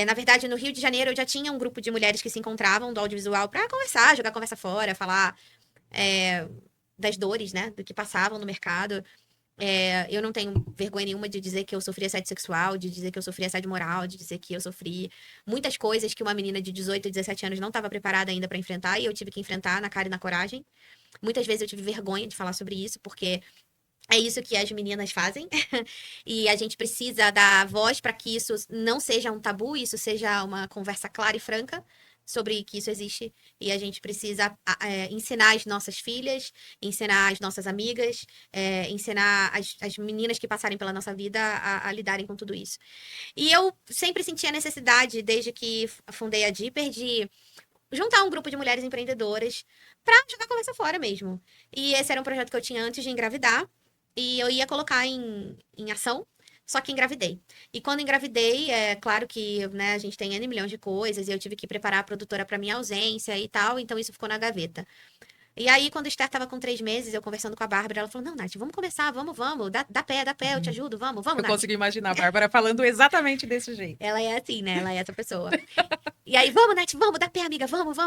Na verdade, no Rio de Janeiro, eu já tinha um grupo de mulheres que se encontravam do audiovisual pra conversar, jogar conversa fora, falar é, das dores, né? Do que passavam no mercado. Eu não tenho vergonha nenhuma de dizer que eu sofri assédio sexual, de dizer que eu sofri assédio moral, de dizer que eu sofri muitas coisas que uma menina de 18, 17 anos não estava preparada ainda para enfrentar e eu tive que enfrentar na cara e na coragem. Muitas vezes eu tive vergonha de falar sobre isso, porque é isso que as meninas fazem. E a gente precisa dar voz para que isso não seja um tabu, isso seja uma conversa clara e franca sobre que isso existe. E a gente precisa ensinar as nossas filhas, ensinar as nossas amigas, ensinar as meninas que passarem pela nossa vida a lidarem com tudo isso. E eu sempre senti a necessidade, desde que fundei a Dipper, de juntar um grupo de mulheres empreendedoras para jogar a conversa fora mesmo. E esse era um projeto que eu tinha antes de engravidar. E eu ia colocar em ação, só que engravidei. E quando engravidei, é claro que, né, a gente tem N milhões de coisas, e eu tive que preparar a produtora para minha ausência e tal, então isso ficou na gaveta. E aí, quando a Esther tava com 3 meses, eu conversando com a Bárbara, ela falou: Não, Nath, vamos começar, vamos, dá pé, eu te ajudo, vamos, Eu Nath. consigo imaginar a Bárbara falando exatamente desse jeito. Ela é assim, né? Ela é essa pessoa. E aí, vamos, Nath, vamos, dá pé, amiga, vamos.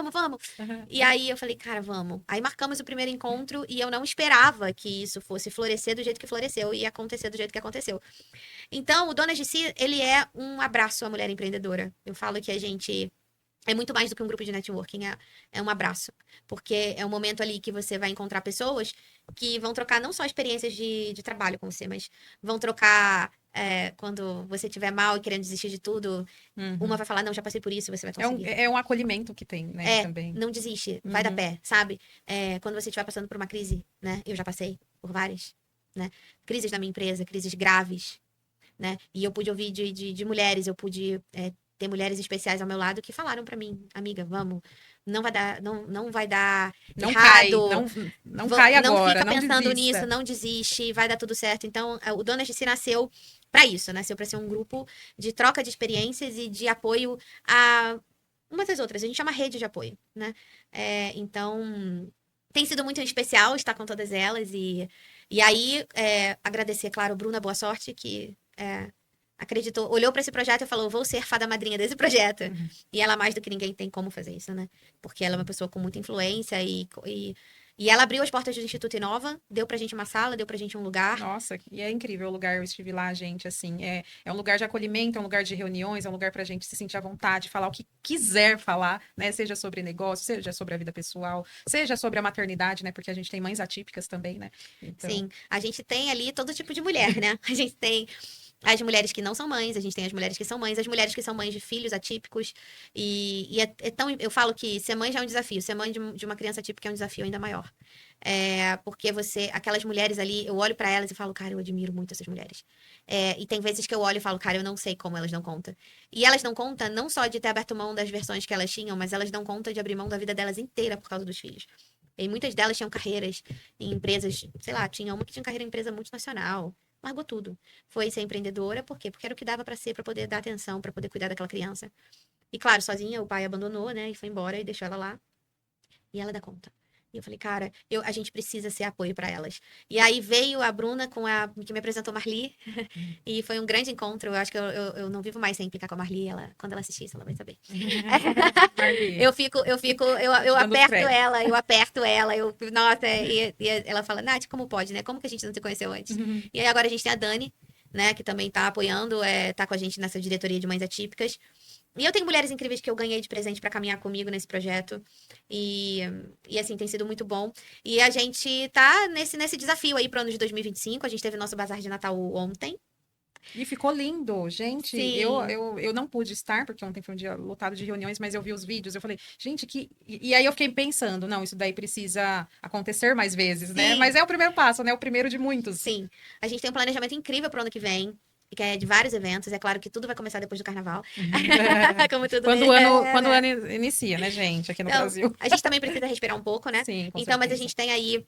E aí eu falei, cara, vamos. Aí marcamos o primeiro encontro e eu não esperava que isso fosse florescer do jeito que floresceu e acontecer do jeito que aconteceu. Então, o Donas de Si, ele é um abraço à mulher empreendedora. Eu falo que a gente é muito mais do que um grupo de networking, é um abraço. Porque é um momento ali que você vai encontrar pessoas que vão trocar não só experiências de trabalho com você, mas vão trocar quando você estiver mal e querendo desistir de tudo. Uma Uhum. vai falar, não, já passei por isso, você vai É um, conseguir. é um acolhimento que tem, né, também. Não desiste, vai dar Uhum. pé, sabe? Quando você estiver passando por uma crise, né? Eu já passei por várias, né? Crises na minha empresa, crises graves, né? E eu pude ouvir de mulheres, eu pude ter mulheres especiais ao meu lado que falaram pra mim, amiga, vamos, não vai dar Não cai, errado, não cai não agora, fica não pensando nisso, desista. não desiste, vai dar tudo certo. Então, o Donas de Si nasceu pra isso, nasceu pra ser um grupo de troca de experiências e de apoio a umas às outras. A gente chama rede de apoio, né? Então, tem sido muito especial estar com todas elas e aí agradecer, claro, Bruna, boa sorte, que acreditou, olhou para esse projeto e falou: vou ser fada madrinha desse projeto. Uhum. E ela, mais do que ninguém, tem como fazer isso, né? Porque ela é uma pessoa com muita influência e ela abriu as portas do Instituto Inova, deu pra gente uma sala, deu pra gente um lugar. Nossa, e é incrível o lugar, eu estive lá, gente, assim, é um lugar de acolhimento, é um lugar de reuniões, é um lugar pra gente se sentir à vontade, falar o que quiser falar, né, seja sobre negócio, seja sobre a vida pessoal, seja sobre a maternidade, né, porque a gente tem mães atípicas também, né, então... Sim, a gente tem ali todo tipo de mulher, né? A gente tem as mulheres que não são mães, a gente tem as mulheres que são mães, as mulheres que são mães de filhos atípicos. E é tão. Eu falo que ser mãe já é um desafio, ser mãe de uma criança atípica é um desafio ainda maior. Porque aquelas mulheres ali, eu olho pra elas e falo, cara, eu admiro muito essas mulheres. E tem vezes que eu olho e falo, cara, eu não sei como elas dão conta. E elas dão conta não só de ter aberto mão das versões que elas tinham, mas elas dão conta de abrir mão da vida delas inteira por causa dos filhos. E muitas delas tinham carreiras em empresas, sei lá, tinha uma que tinha carreira em empresa multinacional. Largou tudo. Foi ser empreendedora, por quê? Porque era o que dava pra ser, pra poder dar atenção, pra poder cuidar daquela criança. E claro, sozinha, o pai abandonou, né? E foi embora e deixou ela lá. E ela dá conta. E eu falei, cara, a gente precisa ser apoio para elas. E aí veio a Bruna que me apresentou a Marli, e foi um grande encontro. Eu acho que eu não vivo mais sem implicar com a Marli. Quando ela assistir isso, ela vai saber. Marli, eu dando aperto crédito. ela, nossa, e ela fala, Nath, como pode, né? Como que a gente não se conheceu antes? E aí agora a gente tem a Dani, né, que também tá apoiando, tá com a gente nessa diretoria de Mães Atípicas. E eu tenho mulheres incríveis que eu ganhei de presente para caminhar comigo nesse projeto. E, assim, tem sido muito bom. E a gente tá nesse desafio aí pro ano de 2025. A gente teve nosso bazar de Natal ontem. E ficou lindo, gente. Sim. Eu não pude estar, porque ontem foi um dia lotado de reuniões, mas eu vi os vídeos. Eu falei, gente, que. E aí eu fiquei pensando, não, isso daí precisa acontecer mais vezes, né? Sim, Mas é o primeiro passo, né? O primeiro de muitos. sim. A gente tem um planejamento incrível pro ano que vem. Que é de vários eventos. É claro que tudo vai começar depois do carnaval. Como tudo Quando o né? ano inicia, né, gente, aqui no Então, Brasil. a gente também precisa respirar um pouco, né? Sim, com Então, mas a certeza. gente tem aí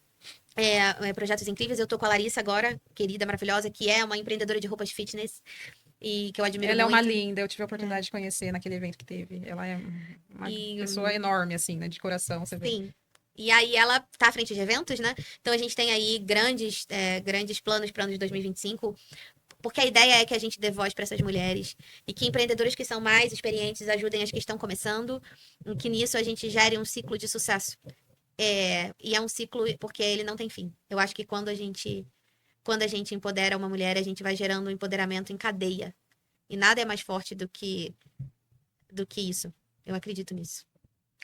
projetos incríveis. Eu tô com a Larissa agora, querida, maravilhosa, que é uma empreendedora de roupas fitness e que eu admiro Ela é uma muito. linda, eu tive a É. oportunidade de conhecer naquele evento que teve. Ela é uma E pessoa enorme, assim, né, de coração, você vê. sim. E aí ela tá à frente de eventos, né? Então a gente tem aí grandes planos para o ano de 2025, porque a ideia é que a gente dê voz para essas mulheres e que empreendedores que são mais experientes ajudem as que estão começando, e que nisso a gente gere um ciclo de sucesso. E é um ciclo porque ele não tem fim. Eu acho que quando a gente empodera uma mulher, a gente vai gerando um empoderamento em cadeia. E nada é mais forte do que isso. Eu acredito nisso.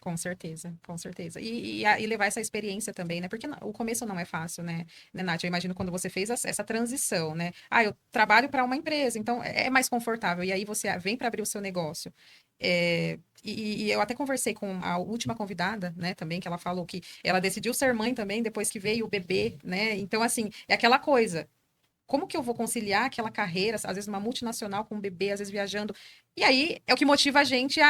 Com certeza, com certeza. E levar essa experiência também, né? Porque o começo não é fácil, né, Nath? Eu imagino quando você fez essa transição, né? Ah, eu trabalho para uma empresa, então é mais confortável. E aí você vem para abrir o seu negócio. E eu até conversei com a última convidada, né, também, que ela falou que ela decidiu ser mãe também depois que veio o bebê, né? Então, assim, é aquela coisa. Como que eu vou conciliar aquela carreira, às vezes uma multinacional com um bebê, às vezes viajando? E aí é o que motiva a gente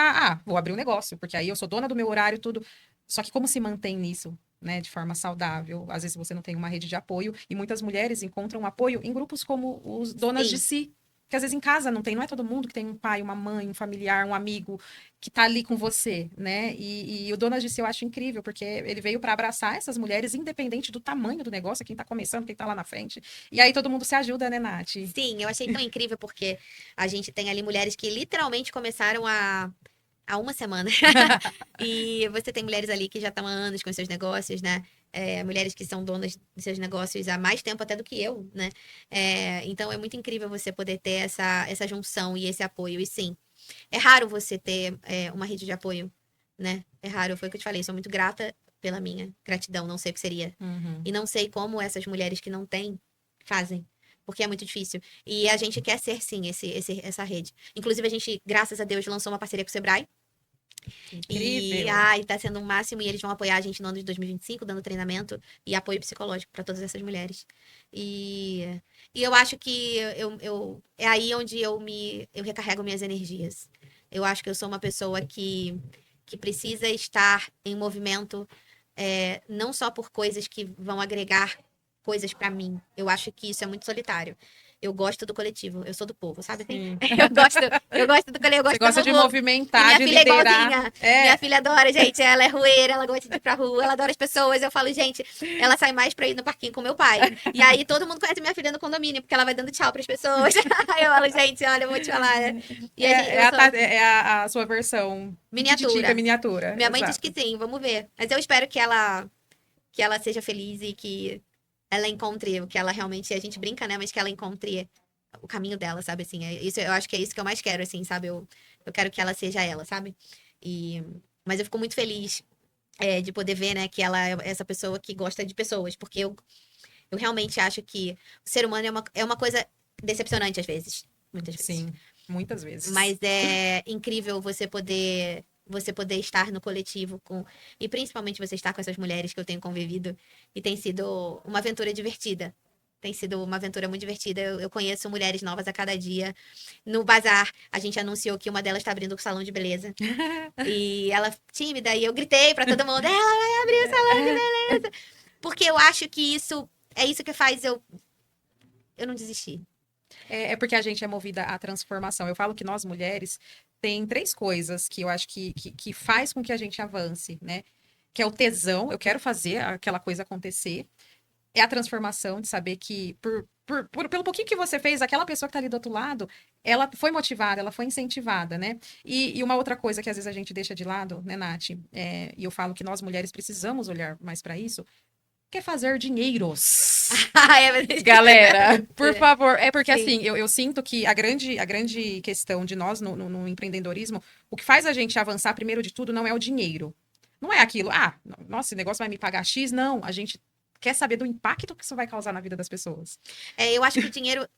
vou abrir um negócio, porque aí eu sou dona do meu horário, tudo. Só que como se mantém nisso, né, de forma saudável? Às vezes você não tem uma rede de apoio e muitas mulheres encontram apoio em grupos como os Donas de Sim, Si, que às vezes em casa não tem, não é todo mundo que tem um pai, uma mãe, um familiar, um amigo que tá ali com você, né? E o Donas de Si eu acho incrível, porque ele veio para abraçar essas mulheres, independente do tamanho do negócio, quem tá começando, quem tá lá na frente. E aí todo mundo se ajuda, né, Nath? sim, eu achei tão incrível porque a gente tem ali mulheres que literalmente começaram há uma semana. E você tem mulheres ali que já estão há anos com seus negócios, né? Mulheres que são donas de seus negócios há mais tempo até do que eu, né? Então é muito incrível você poder ter essa junção e esse apoio. E sim, é raro você ter uma rede de apoio, né? É raro, foi o que eu te falei, sou muito grata pela minha gratidão, não sei o que seria. Uhum. E não sei como essas mulheres que não têm fazem. Porque é muito difícil. E a gente quer ser, sim, essa rede. Inclusive, a gente, graças a Deus, lançou uma parceria com o Sebrae. E, Incrível. ai, tá sendo o máximo. E eles vão apoiar a gente no ano de 2025, dando treinamento e apoio psicológico para todas essas mulheres. E eu acho que é aí onde eu recarrego minhas energias. Eu acho que eu sou uma pessoa que precisa estar em movimento, não só por coisas que vão agregar coisas para mim. Eu acho que isso é muito solitário. Eu gosto do coletivo, eu sou do povo, sabe assim? Sim. Eu gosto do coletivo, eu Você gosto da gosta de muvuca. E movimentar, minha de filha é liderar. igualzinha. Minha É, filha adora, gente. Ela é rueira, ela gosta de ir pra rua, ela adora as pessoas. Eu falo, gente, ela sai mais pra ir no parquinho com meu pai. E aí todo mundo conhece minha filha no condomínio, porque ela vai dando tchau pras pessoas. Aí eu falo, gente, olha, eu vou te falar, né? E a gente, eu sou a sua versão pititica miniatura. miniatura. Minha mãe diz que Exato. sim, vamos ver. Mas eu espero que ela seja feliz e que ela encontre o que ela realmente. A gente brinca, né? Mas que ela encontre o caminho dela, sabe? Assim, isso, eu acho que é isso que eu mais quero, assim, sabe? Eu quero que ela seja ela, sabe? Mas eu fico muito feliz de poder ver, né, que ela é essa pessoa que gosta de pessoas, porque eu realmente acho que o ser humano é uma coisa decepcionante às vezes, muitas vezes. Sim, muitas vezes. Mas é incrível você poder estar no coletivo e principalmente você estar com essas mulheres que eu tenho convivido e tem sido uma aventura divertida. Tem sido uma aventura muito divertida. Eu conheço mulheres novas a cada dia. No bazar, a gente anunciou que uma delas está abrindo um salão de beleza. E ela tímida, e eu gritei para todo mundo: ela vai abrir o salão de beleza. Porque eu acho que isso é isso que faz eu não desistir. É porque a gente é movida à transformação. Eu falo que nós mulheres tem três coisas que eu acho que faz com que a gente avance, né? que é o tesão, eu quero fazer aquela coisa acontecer. É a transformação de saber que, pelo pouquinho que você fez, aquela pessoa que tá ali do outro lado, ela foi motivada, ela foi incentivada, né? E uma outra coisa que às vezes a gente deixa de lado, né, Nath? E eu falo que nós mulheres precisamos olhar mais para isso, que é fazer dinheiros. Galera, por favor. É porque, Sim. assim, eu sinto que a grande questão de nós no empreendedorismo, o que faz a gente avançar, primeiro de tudo, não é o dinheiro. Não é aquilo, nossa, esse negócio vai me pagar X. Não, a gente quer saber do impacto que isso vai causar na vida das pessoas. Eu acho que o dinheiro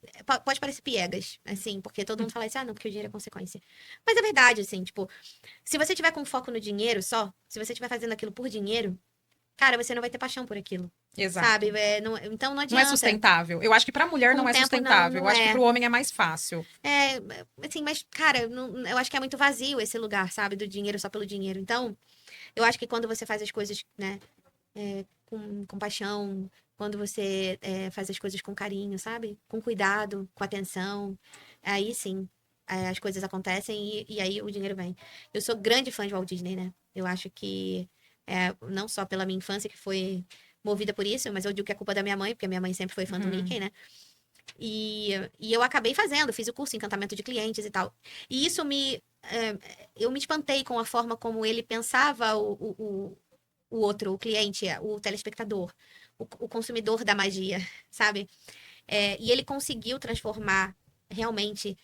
pode parecer piegas, assim, porque todo mundo fala assim, não, porque o dinheiro é consequência. Mas é verdade, assim, tipo, se você tiver com foco no dinheiro só, se você estiver fazendo aquilo por dinheiro, cara, você não vai ter paixão por aquilo. Exato. Sabe? Então não Não é adianta. sustentável. Eu acho que pra mulher Com não o é tempo, sustentável. não Eu acho que é. pro homem é mais fácil. Assim, mas, cara, eu acho que é muito vazio esse lugar, sabe? Do dinheiro só pelo dinheiro. Então, eu acho que quando você faz as coisas, né, com paixão, quando você faz as coisas com carinho, sabe? Com cuidado, com atenção, aí sim, as coisas acontecem e aí o dinheiro vem. Eu sou grande fã de Walt Disney, né? Eu acho que, não só pela minha infância, que foi movida por isso, mas eu digo que é culpa da minha mãe, porque a minha mãe sempre foi fã do Mickey, né? E eu acabei fiz o curso em encantamento de clientes e tal. E isso eu me espantei com a forma como ele pensava o outro, o cliente, o telespectador, o consumidor da magia, sabe? E ele conseguiu transformar realmente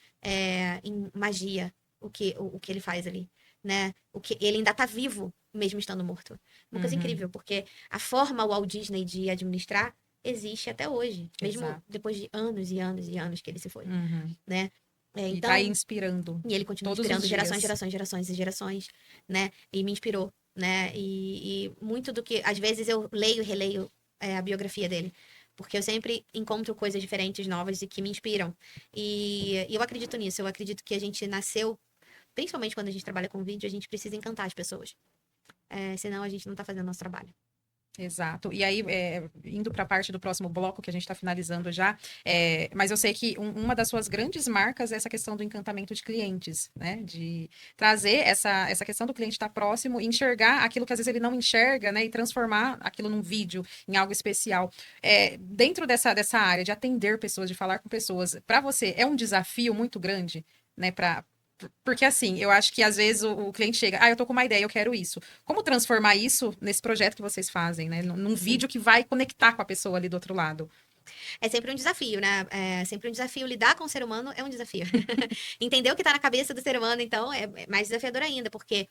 em magia o que ele faz ali, né? Ele ainda tá vivo, mesmo estando morto. Uma coisa incrível, porque a forma Walt Disney de administrar existe até hoje, mesmo Exato. depois de anos e anos e anos que ele se foi, né? E tá aí inspirando. E ele continua Todos inspirando os dias. gerações e gerações, né? E me inspirou, né? E muito do que, às vezes, eu leio e releio a biografia dele. Porque eu sempre encontro coisas diferentes, novas e que me inspiram. E eu acredito nisso. Eu acredito que a gente nasceu, principalmente quando a gente trabalha com vídeo, a gente precisa encantar as pessoas. Senão a gente não tá fazendo nosso trabalho. Exato. E aí, indo para a parte do próximo bloco, que a gente está finalizando já, mas eu sei que uma das suas grandes marcas é essa questão do encantamento de clientes, né? De trazer essa questão do cliente estar próximo, enxergar aquilo que às vezes ele não enxerga, né? E transformar aquilo num vídeo, em algo especial. Dentro dessa área de atender pessoas, de falar com pessoas, para você é um desafio muito grande, né? Porque assim, eu acho que às vezes o cliente chega, eu tô com uma ideia, eu quero isso. Como transformar isso nesse projeto que vocês fazem, né? Num vídeo que vai conectar com a pessoa ali do outro lado. É sempre um desafio, né? É sempre um desafio. Lidar com o ser humano é um desafio. Entender o que tá na cabeça do ser humano, então, é mais desafiador ainda, porque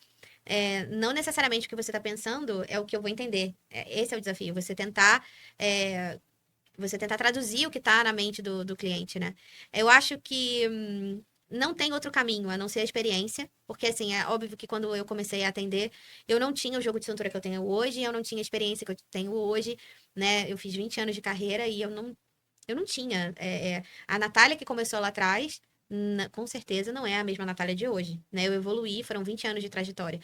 não necessariamente o que você tá pensando é o que eu vou entender. Esse é o desafio. Você tentar traduzir o que tá na mente do cliente, né? Eu acho que não tem outro caminho a não ser a experiência, porque assim, é óbvio que quando eu comecei a atender, eu não tinha o jogo de cintura que eu tenho hoje, eu não tinha a experiência que eu tenho hoje, né? Eu fiz 20 anos de carreira e eu não tinha. A Natália que começou lá atrás, com certeza não é a mesma Natália de hoje, né? Eu evoluí, foram 20 anos de trajetória.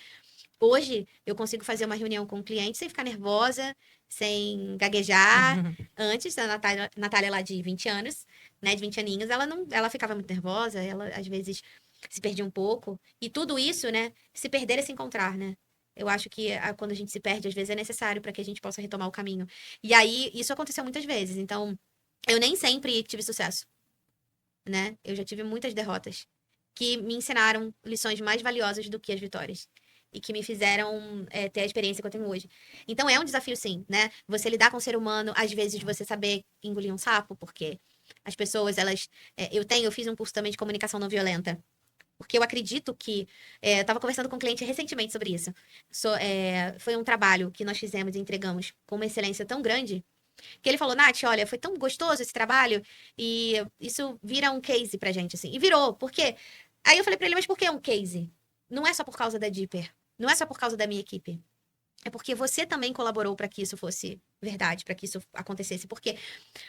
Hoje, eu consigo fazer uma reunião com o cliente sem ficar nervosa, sem gaguejar. Antes, a Natália lá de 20 anos, né, de 20 aninhos, ela ficava muito nervosa, ela às vezes se perdia um pouco. E tudo isso, né, se perder é se encontrar, né? Eu acho que quando a gente se perde, às vezes é necessário para que a gente possa retomar o caminho. E aí, isso aconteceu muitas vezes. Então, eu nem sempre tive sucesso, né? Eu já tive muitas derrotas que me ensinaram lições mais valiosas do que as vitórias. E que me fizeram ter a experiência que eu tenho hoje. Então é um desafio, sim, né? Você lidar com o ser humano, às vezes você saber engolir um sapo, porque as pessoas, elas. Eu fiz um curso também de comunicação não violenta. Porque eu acredito que. Eu estava conversando com um cliente recentemente sobre isso. Foi um trabalho que nós fizemos e entregamos com uma excelência tão grande que ele falou, Nath, olha, foi tão gostoso esse trabalho e isso vira um case pra gente, assim. E virou, por quê? Aí eu falei pra ele, mas por que um case? Não é só por causa da Dipper, não é só por causa da minha equipe. É porque você também colaborou para que isso fosse verdade, para que isso acontecesse. Porque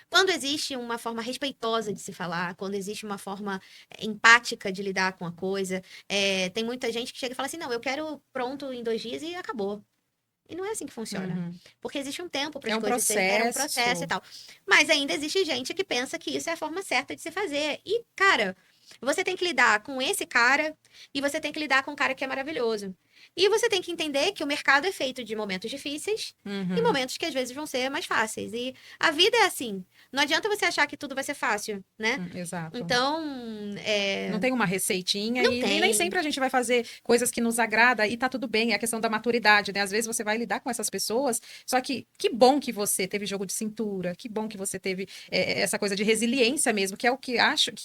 quando existe uma forma respeitosa de se falar, quando existe uma forma empática de lidar com a coisa, tem muita gente que chega e fala assim: não, eu quero pronto em 2 dias e acabou. E não é assim que funciona. Porque existe um tempo para as coisas serem. Era um processo e tal. Mas ainda existe gente que pensa que isso é a forma certa de se fazer. E, cara, você tem que lidar com esse cara e você tem que lidar com um cara que é maravilhoso. E você tem que entender que o mercado é feito de momentos difíceis e momentos que às vezes vão ser mais fáceis. E a vida é assim. Não adianta você achar que tudo vai ser fácil, né? Exato. Então, Não tem uma receitinha Não e tem. nem sempre a gente vai fazer coisas que nos agrada e tá tudo bem, é a questão da maturidade, né? Às vezes você vai lidar com essas pessoas, só que bom que você teve jogo de cintura, que bom que você teve essa coisa de resiliência mesmo, que é o que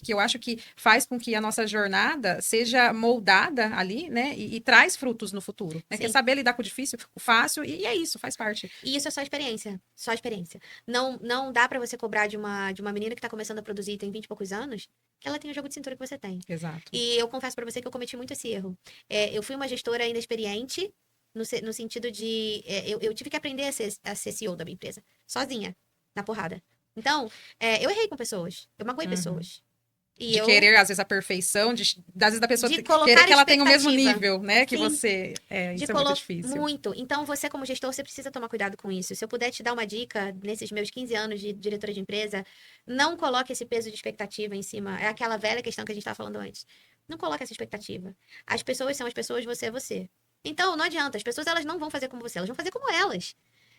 eu acho que faz com que a nossa jornada seja moldada ali, né? E traz frutos no futuro, né? Sim. Que é saber lidar com o difícil, o fácil, e é isso, faz parte. E isso é só experiência. Só experiência. Não dá pra você cobrar de uma menina que tá começando a produzir e tem 20 e poucos anos, que ela tem o jogo de cintura que você tem. Exato. E eu confesso pra você que eu cometi muito esse erro. Eu fui uma gestora inexperiente, no sentido de. Eu tive que aprender a ser CEO da minha empresa, sozinha, na porrada. Então, eu errei com pessoas. Eu magoei pessoas. E De querer, às vezes, a perfeição, às vezes da pessoa de querer que ela tenha o mesmo expectativa. nível, né? Que Sim. você. Isso é muito difícil. Muito. Então, você, como gestor, você precisa tomar cuidado com isso. Se eu puder te dar uma dica, nesses meus 15 anos de diretora de empresa, não coloque esse peso de expectativa em cima. É aquela velha questão que a gente estava falando antes. Não coloque essa expectativa. As pessoas são as pessoas, você é você. Então, não adianta. As pessoas, elas não vão fazer como você, elas vão fazer como elas.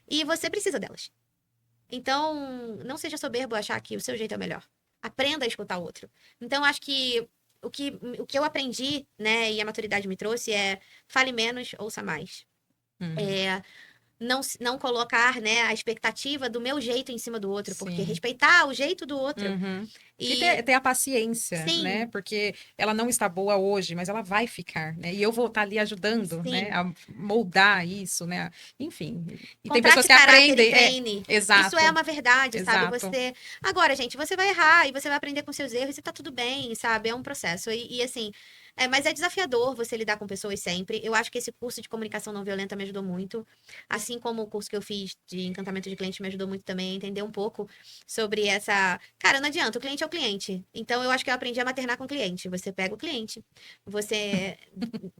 E você precisa delas. Então, não seja soberbo achar que o seu jeito é o melhor. Aprenda a escutar o outro. Então, acho que o que eu aprendi, né, e a maturidade me trouxe é fale menos, ouça mais. Não colocar, né, a expectativa do meu jeito em cima do outro, porque Sim. respeitar o jeito do outro. E ter a paciência, Sim. né? Porque ela não está boa hoje, mas ela vai ficar, né? E eu vou estar ali ajudando, Sim. né? A moldar isso, né? Enfim. E tem Contrate pessoas que caráter e aprendem. treine. Exato. Isso é uma verdade, sabe? Exato. Agora, gente, você vai errar e você vai aprender com seus erros e tá tudo bem, sabe? É um processo. E assim, mas é desafiador você lidar com pessoas sempre. Eu acho que esse curso de comunicação não violenta me ajudou muito. Assim como o curso que eu fiz de encantamento de cliente me ajudou muito também a entender um pouco sobre essa. Cara, não adianta, o cliente é o cliente. Então, eu acho que eu aprendi a maternar com o cliente. Você pega o cliente, você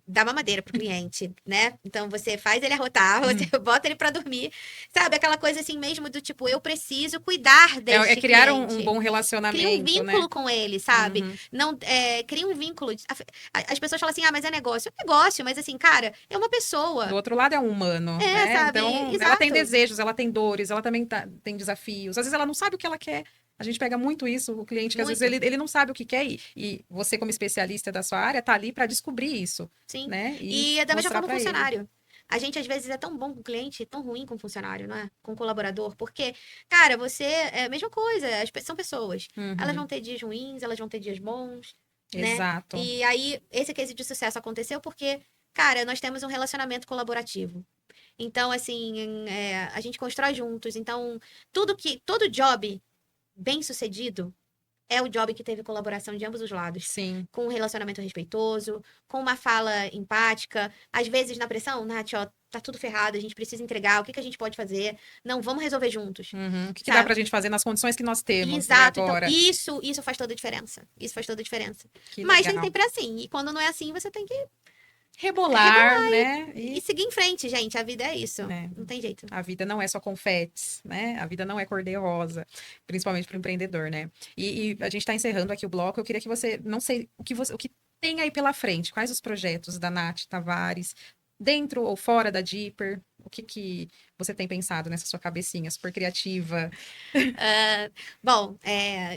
dá mamadeira pro cliente, né? Então, você faz ele arrotar, você bota ele pra dormir. Sabe? Aquela coisa assim mesmo do tipo, eu preciso cuidar deste criar cliente. um bom relacionamento, Cria um vínculo né? com ele, sabe? Não, cria um vínculo. As pessoas falam assim, mas é negócio. É negócio, mas assim, cara, é uma pessoa. Do outro lado é um humano, né? Sabe? Então, Exato. ela tem desejos, ela tem dores, ela também tem desafios. Às vezes ela não sabe o que ela quer. A gente pega muito isso, o cliente que às vezes ele não sabe o que quer e você, como especialista da sua área, tá ali para descobrir isso. Sim. Né? E é da mesma forma o funcionário. Ele. A gente, às vezes, é tão bom com o cliente, tão ruim com o funcionário, não é? Com o colaborador. Porque, cara, você é a mesma coisa, são pessoas. Elas vão ter dias ruins, elas vão ter dias bons. Exato. Né? E aí, esse case de sucesso aconteceu porque, cara, nós temos um relacionamento colaborativo. Então, assim, a gente constrói juntos. Então, todo job bem sucedido é o job que teve colaboração de ambos os lados. Sim. Com um relacionamento respeitoso, com uma fala empática. Às vezes, na pressão, Nath, ó, tá tudo ferrado, a gente precisa entregar, o que a gente pode fazer? Não, vamos resolver juntos. O que dá pra gente fazer nas condições que nós temos, Exato, né, agora? Então, isso faz toda a diferença. Isso faz toda a diferença. Que Mas legal. nem sempre é assim. E quando não é assim, você tem que rebolar, né? E seguir em frente, gente. A vida é isso. Não tem jeito. A vida não é só confetes, né? A vida não é cor-de-rosa, principalmente para o empreendedor, né? E a gente está encerrando aqui o bloco. Eu queria que você, não sei, o que tem aí pela frente? Quais os projetos da Nath Tavares, dentro ou fora da Deeper? O que você tem pensado nessa sua cabecinha super criativa? Bom,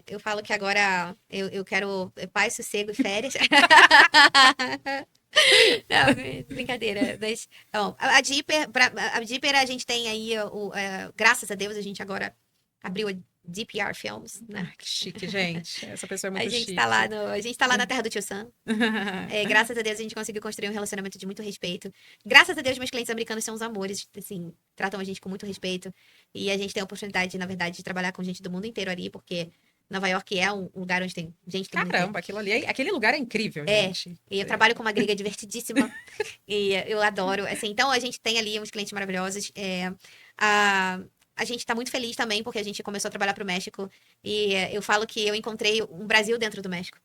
eu falo que agora eu quero paz, sossego e férias. Não, brincadeira. Mas, bom, a Deeper, a gente tem aí, graças a Deus, a gente agora abriu a DPR Films, né? Que chique, gente. Essa pessoa é muito chique. A gente tá lá na terra do Tio Sam. Graças a Deus, a gente conseguiu construir um relacionamento de muito respeito. Graças a Deus, meus clientes americanos são uns amores, assim, tratam a gente com muito respeito. E a gente tem a oportunidade, na verdade, de trabalhar com gente do mundo inteiro ali, porque Nova York é um lugar onde tem gente do mundo inteiro. Caramba, aquele lugar é incrível, gente. E eu trabalho com uma gringa divertidíssima. E eu adoro. Assim, então, a gente tem ali uns clientes maravilhosos. A gente tá muito feliz também, porque a gente começou a trabalhar pro México. E eu falo que eu encontrei um Brasil dentro do México.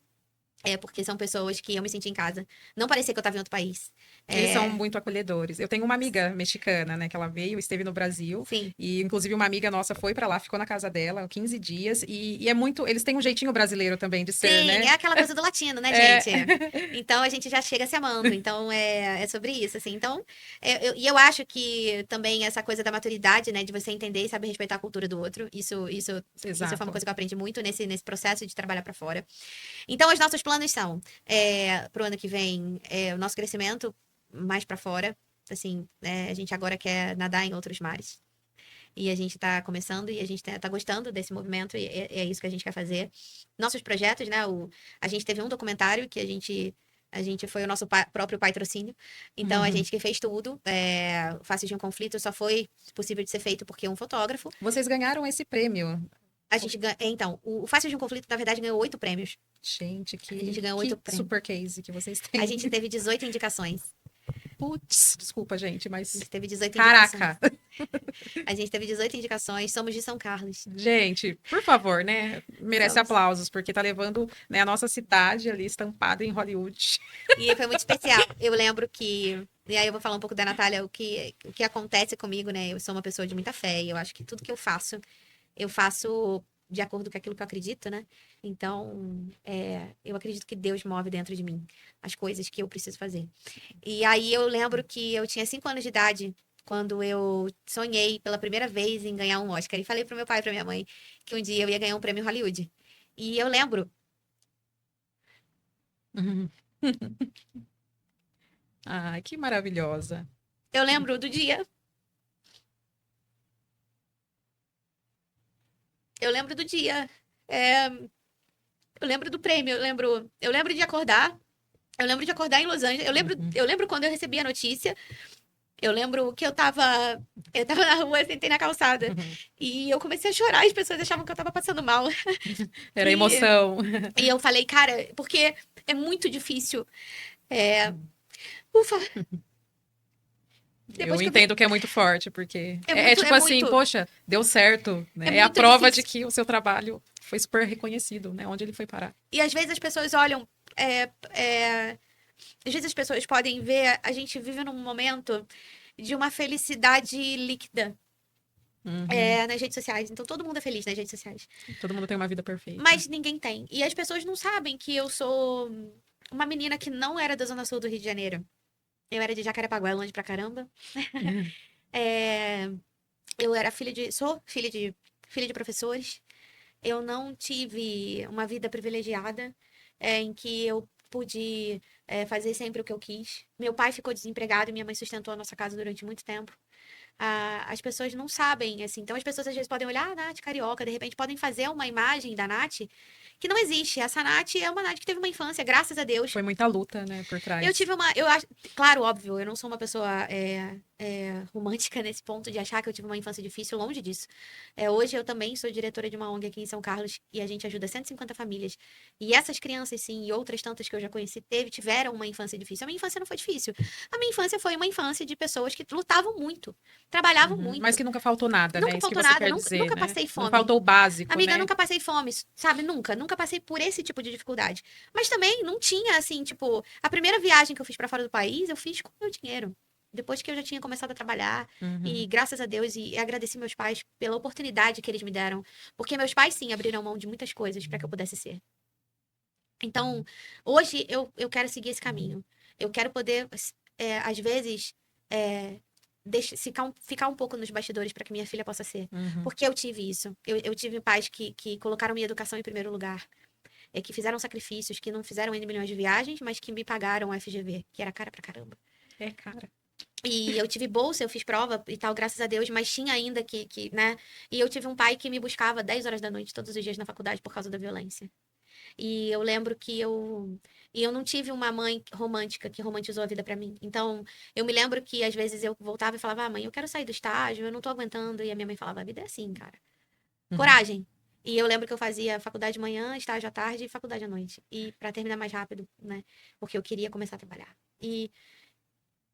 Porque são pessoas que eu me senti em casa. Não parecia que eu tava em outro país. Eles É, são muito acolhedores. Eu tenho uma amiga mexicana, né, que ela veio, esteve no Brasil, sim. e inclusive uma amiga nossa foi pra lá, ficou na casa dela 15 dias, e é muito, eles têm um jeitinho brasileiro também de ser, Sim, é né? aquela coisa do latino, né, É. gente? Então a gente já chega se amando. Então é sobre isso, assim. Então, e eu acho que também essa coisa da maturidade, né, de você entender e saber respeitar a cultura do outro, isso foi uma Exato. coisa que eu aprendi muito nesse processo de trabalhar pra fora. Então, os nossos planos são, pro ano que vem, o nosso crescimento mais pra fora. Assim, a gente agora quer nadar em outros mares. E a gente está começando e a gente tá gostando desse movimento e é isso que a gente quer fazer. Nossos projetos, né? A gente teve um documentário que a gente foi o nosso próprio patrocínio. Então, a Uhum. gente que fez tudo. Faces de um Conflito só foi possível de ser feito porque um fotógrafo. Vocês ganharam esse prêmio. A gente então, o Faces de um Conflito, na verdade, ganhou 8 prêmios. Gente, A gente que, ganhou 8 que prêmios. super case que vocês A têm. gente teve 18 indicações. Putz, desculpa, gente, A mas gente teve 18 indicações. caraca. A gente teve 18 indicações. Somos de São Carlos. Gente, por favor, né? Merece Somos. aplausos, porque tá levando, né, a nossa cidade ali estampada em Hollywood. E foi muito especial. Eu lembro que. E aí eu vou falar um pouco da Natália, o que acontece comigo, né? Eu sou uma pessoa de muita fé e eu acho que tudo que eu faço de acordo com aquilo que eu acredito, né? Então, eu acredito que Deus move dentro de mim as coisas que eu preciso fazer. E aí eu lembro que eu tinha 5 anos de idade quando eu sonhei pela primeira vez em ganhar um Oscar. E falei pro meu pai e pra minha mãe que um dia eu ia ganhar um prêmio Hollywood. E eu lembro. Ai, que maravilhosa. Eu lembro do dia. Eu lembro do dia. É, eu lembro do prêmio. Eu lembro de acordar. Eu lembro de acordar em Los Angeles. Eu lembro, Uhum. eu lembro quando eu recebi a notícia. Eu lembro que eu tava na rua, sentei na calçada. Uhum. E eu comecei a chorar. As pessoas achavam que eu tava passando mal. Era E, emoção. e eu falei, cara, porque é muito difícil. Ufa, Eu depois que eu vi. entendo que é muito forte, porque É é muito, tipo é assim, muito, poxa, deu certo, é né? É a muito prova de difícil. que o seu trabalho foi super reconhecido, né? Onde ele foi parar. E às vezes as pessoas olham. Às vezes as pessoas podem ver. A gente vive num momento de uma felicidade líquida. Uhum. Nas redes sociais. Então todo mundo é feliz nas redes sociais. Todo mundo tem uma vida perfeita. Mas ninguém tem. E as pessoas não sabem que eu sou uma menina que não era da Zona Sul do Rio de Janeiro. Eu era de Jacarepaguá, longe pra caramba. É, eu era sou filha de professores. Eu não tive uma vida privilegiada, em que eu pude, fazer sempre o que eu quis. Meu pai ficou desempregado e minha mãe sustentou a nossa casa durante muito tempo. As pessoas não sabem, assim. Então, as pessoas às vezes podem olhar a Nath carioca, de repente podem fazer uma imagem da Nath que não existe. Essa Nath é uma Nath que teve uma infância, graças a Deus. Foi muita luta, né, por Eu trás. tive uma. Eu acho, claro, óbvio, eu não sou uma pessoa romântica nesse ponto de achar que eu tive uma infância difícil, longe disso. Hoje eu também sou diretora de uma ONG aqui em São Carlos e a gente ajuda 150 famílias. E essas crianças, sim, e outras tantas que eu já conheci, tiveram uma infância difícil. A minha infância não foi difícil. A minha infância foi uma infância de pessoas que lutavam muito, trabalhavam Uhum. Mas muito. que nunca faltou nada, né? Nunca Isso que faltou você nada, quer nunca, dizer, nunca né? passei Não fome. faltou o básico, Amiga, né? nunca passei fome, sabe? Nunca. Nunca passei por esse tipo de dificuldade. Mas também não tinha, assim, tipo, a primeira viagem que eu fiz pra fora do país, eu fiz com meu dinheiro. Depois que eu já tinha começado a trabalhar, e Uhum. graças a Deus, e agradeci meus pais pela oportunidade que eles me deram. Porque meus pais, sim, abriram mão de muitas coisas para que eu pudesse ser. Então, hoje eu quero seguir esse caminho. Eu quero poder, às vezes, é, ficar um pouco nos bastidores para que minha filha possa ser. Uhum. Porque eu tive isso. Eu tive pais que colocaram minha educação em primeiro lugar. Que fizeram sacrifícios, que não fizeram N milhões de viagens, mas que me pagaram a FGV, que era cara pra caramba. É, cara. E eu tive bolsa, eu fiz prova e tal, graças a Deus, mas tinha ainda né? E eu tive um pai que me buscava 10 horas da noite todos os dias na faculdade por causa da violência. E eu lembro que eu não tive uma mãe romântica que romantizou a vida pra mim. Então, eu me lembro que às vezes eu voltava e falava: "Ah, mãe, eu quero sair do estágio, eu não tô aguentando". E a minha mãe falava: "A vida é assim, cara. Uhum. Coragem". E eu lembro que eu fazia faculdade de manhã, estágio à tarde e faculdade à noite. E pra terminar mais rápido, né? Porque eu queria começar a trabalhar. E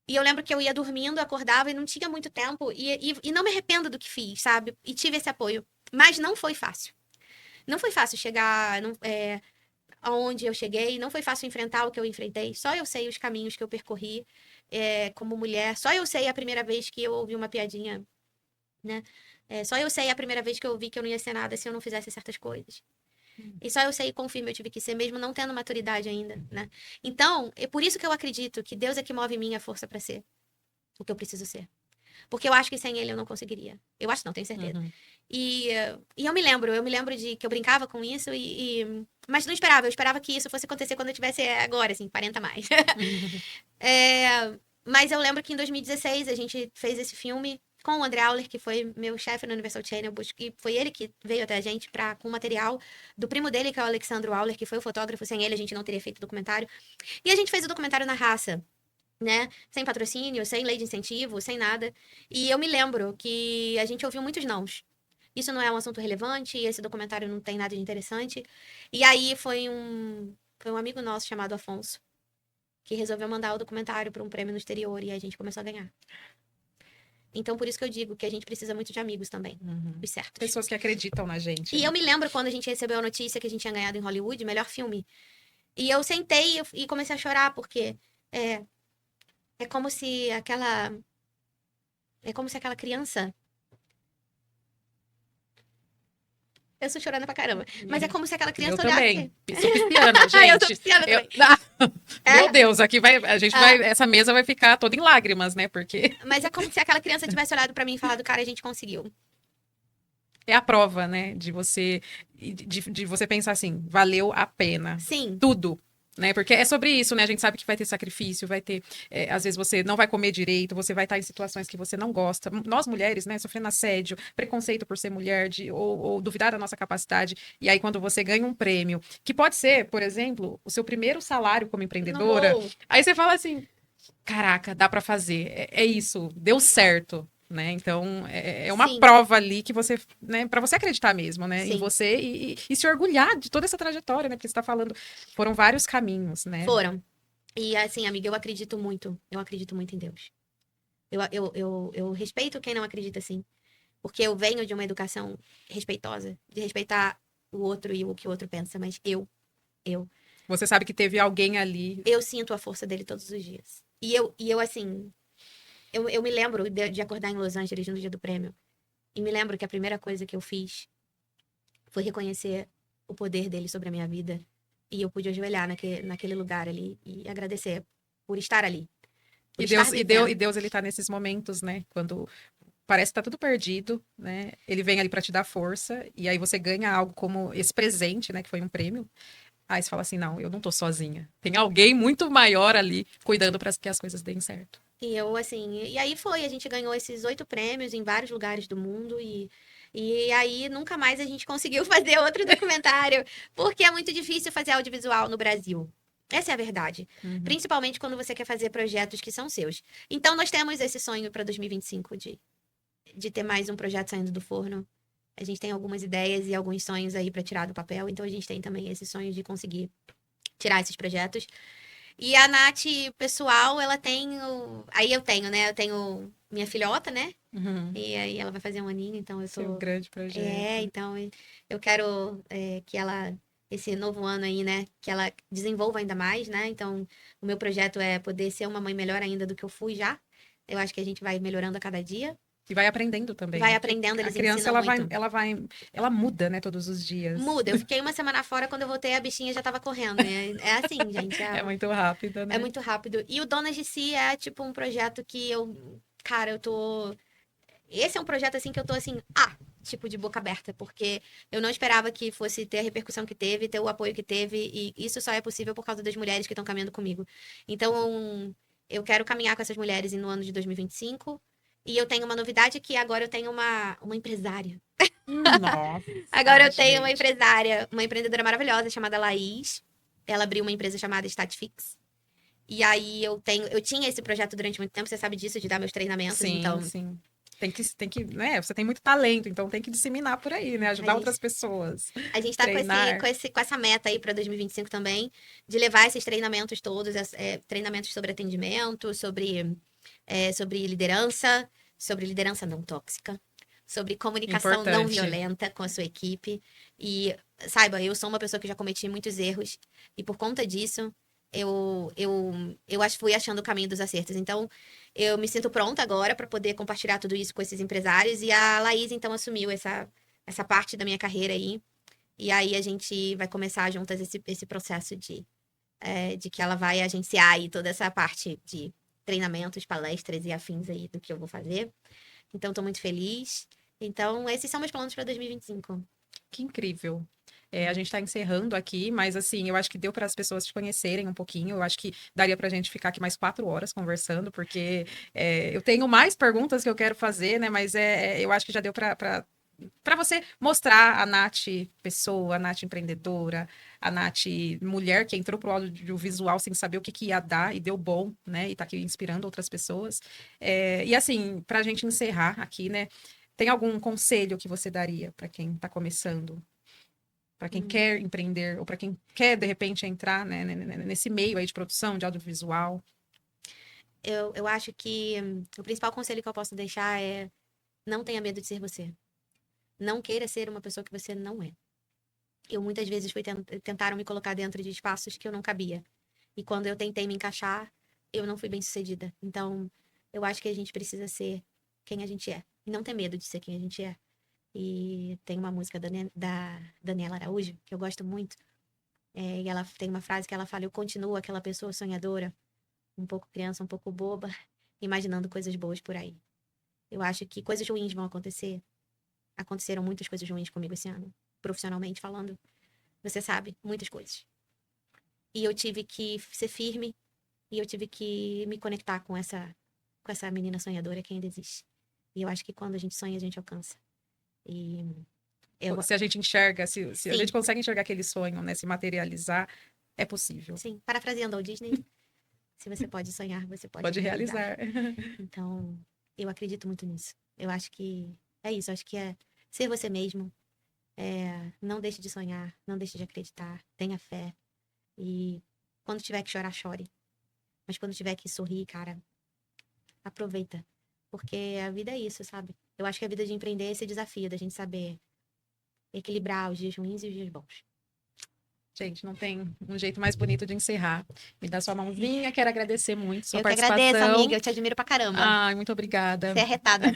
eu lembro que eu ia dormindo, acordava e não tinha muito tempo. E não me arrependo do que fiz, sabe? E tive esse apoio. Mas não foi fácil. Não foi fácil chegar. aonde eu cheguei, não foi fácil enfrentar o que eu enfrentei. Só eu sei os caminhos que eu percorri como mulher. Só eu sei a primeira vez que eu ouvi uma piadinha, né? Só eu sei a primeira vez que eu vi que eu não ia ser nada se eu não fizesse certas coisas. E só eu sei quão firme eu tive que ser, mesmo não tendo maturidade ainda, né? Então, é por isso que eu acredito que Deus é que move em mim a força pra ser o que eu preciso ser. Porque eu acho que sem ele eu não conseguiria. Eu acho, não, tenho certeza. Uhum. E eu me lembro de que eu brincava com isso mas não esperava, eu esperava que isso fosse acontecer quando eu tivesse agora, assim, 40 mais. Mas eu lembro que em 2016 a gente fez esse filme com o André Auler, que foi meu chefe no Universal Channel, e foi ele que veio até a gente com material do primo dele, que é o Alexandro Auler, que foi o fotógrafo. Sem ele a gente não teria feito o documentário. E a gente fez o documentário na raça, né? Sem patrocínio, sem lei de incentivo, sem nada. E eu me lembro que a gente ouviu muitos nãos. Isso não é um assunto relevante, esse documentário não tem nada de interessante. E aí foi um amigo nosso chamado Afonso que resolveu mandar o documentário para um prêmio no exterior e a gente começou a ganhar. Então, por isso que eu digo que a gente precisa muito de amigos também, os certos. Pessoas que acreditam na gente. E eu me lembro quando a gente recebeu a notícia que a gente tinha ganhado em Hollywood, melhor filme. E eu sentei e comecei a chorar, porque é como se aquela. É como se aquela criança. Eu sou chorando pra caramba. Mas é como se aquela criança Eu olhasse. também. Sou pisciana, Eu gente. sou pisciana também. Meu Deus, aqui a gente vai, essa mesa vai ficar toda em lágrimas, né? Porque Mas é como se aquela criança tivesse olhado pra mim e falado, cara, a gente conseguiu. é a prova, né? De você pensar assim, valeu a pena. Sim. Tudo. Né? Porque é sobre isso, né? A gente sabe que vai ter sacrifício, vai ter. Às vezes você não vai comer direito, você vai estar em situações que você não gosta. Nós mulheres, né? Sofrendo assédio, preconceito por ser mulher, ou duvidar da nossa capacidade. E aí, quando você ganha um prêmio, que pode ser, por exemplo, o seu primeiro salário como empreendedora, aí você fala assim: caraca, dá pra fazer. É isso, deu certo. Né? Então, é uma Sim. prova ali que você, né, para você acreditar mesmo, né, em Sim. você e se orgulhar de toda essa trajetória, né, porque você tá falando, foram vários caminhos, né? Foram. E assim, amiga, eu acredito muito em Deus. Eu respeito quem não acredita assim. Porque eu venho de uma educação respeitosa, de respeitar o outro e o que o outro pensa, mas eu Você sabe que teve alguém ali. eu sinto a força dele todos os dias. E eu assim, eu me lembro de acordar em Los Angeles no dia do prêmio. E me lembro que a primeira coisa que eu fiz foi reconhecer o poder dele sobre a minha vida. E eu pude ajoelhar naquele lugar ali e agradecer por estar ali. Por E estar Deus, vivendo. e Deus, ele tá nesses momentos, né? Quando parece que tá tudo perdido, né? Ele vem ali pra te dar força, e aí você ganha algo como esse presente, né? Que foi um prêmio. Aí você fala assim: não, eu não tô sozinha. Tem alguém muito maior ali cuidando para que as coisas deem certo. E eu, assim, e aí a gente ganhou esses 8 prêmios em vários lugares do mundo e aí nunca mais a gente conseguiu fazer outro documentário, porque é muito difícil fazer audiovisual no Brasil. Essa é a verdade. Uhum. Principalmente quando você quer fazer projetos que são seus. Então, nós temos esse sonho para 2025 de ter mais um projeto saindo do forno. A gente tem algumas ideias e alguns sonhos aí para tirar do papel, então a gente tem também esse sonho de conseguir tirar esses projetos. E a Nath, pessoal, ela tem Aí eu tenho, né? Eu tenho minha filhota, né? Uhum. E aí ela vai fazer um aninho, então eu tô... Seu grande projeto. Então eu quero que ela... Esse novo ano aí, né? Que ela desenvolva ainda mais, né? Então, o meu projeto é poder ser uma mãe melhor ainda do que eu fui já. Eu acho que a gente vai melhorando a cada dia. E vai aprendendo também. Vai né? aprendendo, eles A criança, ensinam muito. ela muda, né, todos os dias. Muda. Eu fiquei uma semana fora, quando eu voltei, a bichinha já tava correndo. É assim, gente. É muito rápido, né? É muito rápido. E o Donas de Si é, tipo, um projeto que cara, eu tô... Esse é um projeto, assim, que eu tô, assim, tipo, de boca aberta. Porque eu não esperava que fosse ter a repercussão que teve, ter o apoio que teve. E isso só é possível por causa das mulheres que estão caminhando comigo. Então, eu quero caminhar com essas mulheres no ano de 2025. E eu tenho uma novidade que agora eu tenho uma empresária. Nossa, Agora eu tenho uma gente. empresária, uma empreendedora maravilhosa chamada Laís. Ela abriu uma empresa chamada Statfix. E aí eu tinha esse projeto durante muito tempo, você sabe disso, de dar meus treinamentos, Sim, então... sim. Tem que, né? Você tem muito talento, então tem que disseminar por aí, né? Ajudar outras pessoas. A gente tá Treinar. com essa meta aí para 2025 também, de levar esses treinamentos todos, treinamentos sobre atendimento, sobre liderança não tóxica, sobre comunicação não Importante. violenta com a sua equipe. E saiba, eu sou uma pessoa que já cometi muitos erros. E por conta disso, fui achando o caminho dos acertos. Então, eu me sinto pronta agora para poder compartilhar tudo isso com esses empresários. E a Laís, então, assumiu essa parte da minha carreira aí. E aí a gente vai começar juntas esse processo de que ela vai agenciar aí toda essa parte de treinamentos, palestras e afins aí do que eu vou fazer. Então, estou muito feliz. Então, esses são meus planos para 2025. Que incrível. A gente está encerrando aqui, mas assim, eu acho que deu para as pessoas te conhecerem um pouquinho. Eu acho que daria para a gente ficar aqui mais 4 horas conversando, porque eu tenho mais perguntas que eu quero fazer, né? Mas eu acho que já deu para você mostrar a Nath pessoa, a Nath empreendedora, a Nath mulher que entrou pro audiovisual sem saber o que ia dar e deu bom, né? E tá aqui inspirando outras pessoas. E assim, para a gente encerrar aqui, né? Tem algum conselho que você daria para quem está começando? Para quem quer empreender, ou para quem quer, de repente, entrar, né, nesse meio aí de produção, de audiovisual? Eu acho que o principal conselho que eu posso deixar é não tenha medo de ser você. Não queira ser uma pessoa que você não é. Eu muitas vezes tentaram me colocar dentro de espaços que eu não cabia. E quando eu tentei me encaixar, eu não fui bem sucedida. Então, eu acho que a gente precisa ser quem a gente é. E não ter medo de ser quem a gente é. E tem uma música da Daniela Araújo, que eu gosto muito. E ela tem uma frase que ela fala: eu continuo aquela pessoa sonhadora, um pouco criança, um pouco boba, imaginando coisas boas por aí. Eu acho que coisas ruins vão acontecer. Aconteceram muitas coisas ruins comigo esse ano. Profissionalmente falando, você sabe, muitas coisas. E eu tive que ser firme. E eu tive que me conectar com essa menina sonhadora que ainda existe. E eu acho que quando a gente sonha, a gente alcança. E se a gente enxerga, se a gente consegue enxergar aquele sonho, né, se materializar, é possível. Sim, parafraseando ao Disney, se você pode sonhar, você pode realizar. Então, eu acredito muito nisso. Eu acho que é isso, acho que é ser você mesmo. Não deixe de sonhar, não deixe de acreditar, tenha fé. E quando tiver que chorar, chore. Mas quando tiver que sorrir, cara, aproveita. Porque a vida é isso, sabe? Eu acho que a vida de empreender é esse desafio da gente saber equilibrar os dias ruins e os dias bons. Gente, não tem um jeito mais bonito de encerrar. Me dá sua mãozinha, quero agradecer muito sua participação. Eu que agradeço, amiga, eu te admiro pra caramba. Ai, muito obrigada. Você é retada.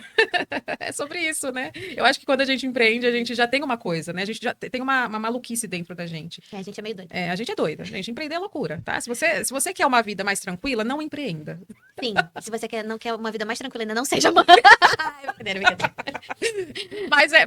É sobre isso, né? Eu acho que quando a gente empreende, a gente já tem uma coisa, né? A gente já tem uma maluquice dentro da gente. A gente é meio doida. A gente é doida. Gente, empreender é loucura, tá? Se você quer uma vida mais tranquila, não empreenda. Sim, se você não quer uma vida mais tranquila, ainda não seja mãe.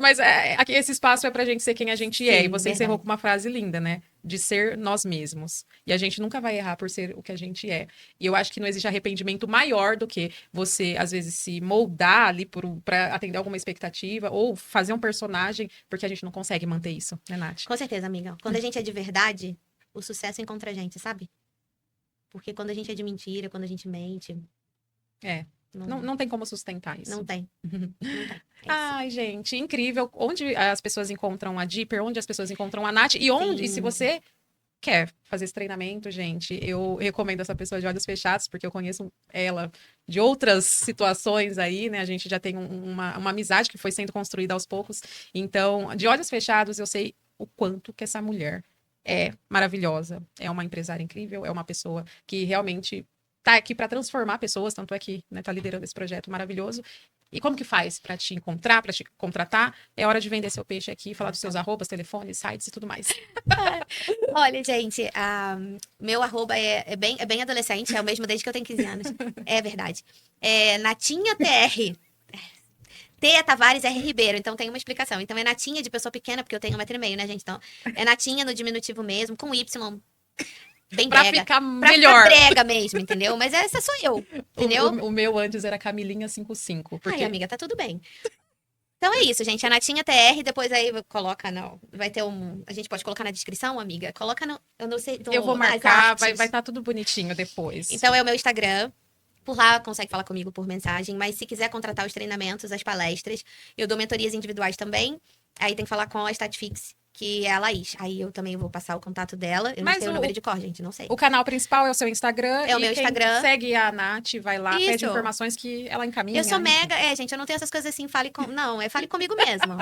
Mas aqui esse espaço é pra gente ser quem a gente é. Sim, E você verdade. encerrou com uma frase linda, né? De ser nós mesmos. E a gente nunca vai errar por ser o que a gente é. E eu acho que não existe arrependimento maior do que você, às vezes, se moldar ali pra atender alguma expectativa ou fazer um personagem, porque a gente não consegue manter isso, né, Nath? Com certeza, amiga. Quando a gente é de verdade, o sucesso encontra a gente, sabe? Porque quando a gente é de mentira, quando a gente mente... Não tem como sustentar isso. Não tem. Não tem. Ai, gente, incrível. Onde as pessoas encontram a Dipper, onde as pessoas encontram a Nath e se você quer fazer esse treinamento, gente, eu recomendo essa pessoa de olhos fechados, porque eu conheço ela de outras situações aí, né? A gente já tem uma amizade que foi sendo construída aos poucos. Então, de olhos fechados, eu sei o quanto que essa mulher é maravilhosa. É uma empresária incrível, é uma pessoa que realmente tá aqui para transformar pessoas, tanto é que, né, tá liderando esse projeto maravilhoso. E como que faz para te encontrar, para te contratar? É hora de vender seu peixe aqui, falar dos seus arrobas, telefones, sites e tudo mais. Olha, gente, meu arroba é bem adolescente, é o mesmo desde que eu tenho 15 anos. É verdade. É Natinha TR. T é Tavares R. Ribeiro, então tem uma explicação. Então é Natinha de pessoa pequena, porque eu tenho 1,5 m, né, gente? Então é Natinha no diminutivo mesmo, com Y. Bem pra brega. Ficar melhor. Pra ficar brega mesmo, entendeu? Mas essa sou eu, entendeu? O meu antes era Camilinha55. Porque... Ai, amiga, tá tudo bem. Então é isso, gente. A Natinha TR, depois aí coloca, não. Vai ter a gente pode colocar na descrição, amiga? Coloca no. Eu não sei. Eu vou marcar, vai estar tudo bonitinho depois. Então é o meu Instagram. Por lá, consegue falar comigo por mensagem. Mas se quiser contratar os treinamentos, as palestras, eu dou mentorias individuais também. Aí tem que falar com a Statfix, que é a Laís. Aí eu também vou passar o contato dela. Eu não sei o número de cor, gente, não sei. O canal principal é o seu Instagram. É o meu Instagram. Segue a Nath, vai lá, Isso. pede informações que ela encaminha. Eu sou mega... gente, eu não tenho essas coisas assim, fale comigo mesmo.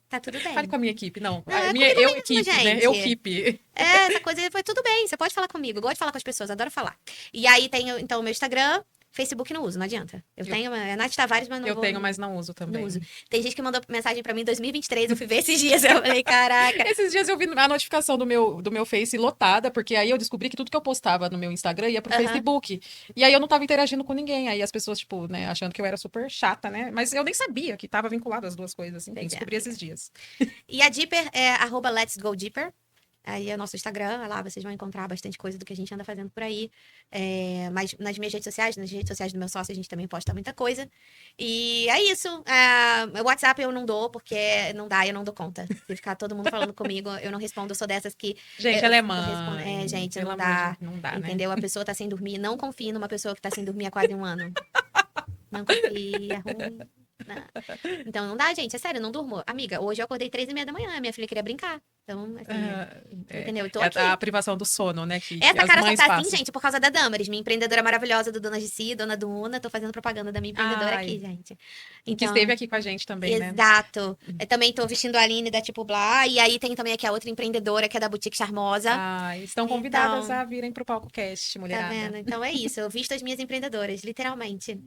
Tá tudo bem. Fale com a minha equipe. Não, Não, a é minha comigo mesmo, equipe, né? gente. Eu equipe. Essa coisa foi tudo bem, você pode falar comigo. Eu gosto de falar com as pessoas, adoro falar. E aí tem, então, o meu Instagram, Facebook não uso, não adianta. Eu tenho, é Nath Tavares, mas não Eu vou... tenho, mas não uso também. Não uso. Tem gente que mandou mensagem pra mim em 2023, eu fui ver esses dias, eu falei, caraca. Esses dias eu vi a notificação do meu Face lotada, porque aí eu descobri que tudo que eu postava no meu Instagram ia pro Aham. Facebook. E aí eu não tava interagindo com ninguém. Aí as pessoas, tipo, né, achando que eu era super chata, né? Mas eu nem sabia que tava vinculado as duas coisas, assim. Pois é, Descobri esses dias. E a Deeper é @letsgodeeper. Aí é o nosso Instagram, lá vocês vão encontrar bastante coisa do que a gente anda fazendo por aí. Mas nas minhas redes sociais, nas redes sociais do meu sócio, a gente também posta muita coisa. E é isso. O WhatsApp eu não dou, porque não dá, eu não dou conta. Se ficar todo mundo falando comigo, eu não respondo. Eu sou dessas que. Gente, eu ela é não respondo. mãe. Gente, Pelo não amor dá. de Deus, não dá, né? Entendeu? A pessoa tá sem dormir. Não confie numa pessoa que tá sem dormir há quase um ano. Não confie, é ruim. Não. Então não dá, gente. É sério, eu não durmo. Amiga, hoje eu acordei 3h30 da manhã. Minha filha queria brincar. Então, assim, entendeu? Eu tô aqui. A privação do sono, né? Que Essa as cara só mães tá passam. assim, gente, por causa da Damaris, minha empreendedora maravilhosa do Dona Gissi, Dona Duna. Tô fazendo propaganda da minha empreendedora Ai. aqui, gente. Que esteve aqui com a gente também, né? Exato. Eu também tô vestindo a Aline da Tipo Blá. E aí tem também aqui a outra empreendedora, que é da Boutique Charmosa. Ah, estão convidadas Então, a virem pro Palco Cast, Tá mulherada. vendo? Então é isso. Eu visto as minhas empreendedoras, literalmente.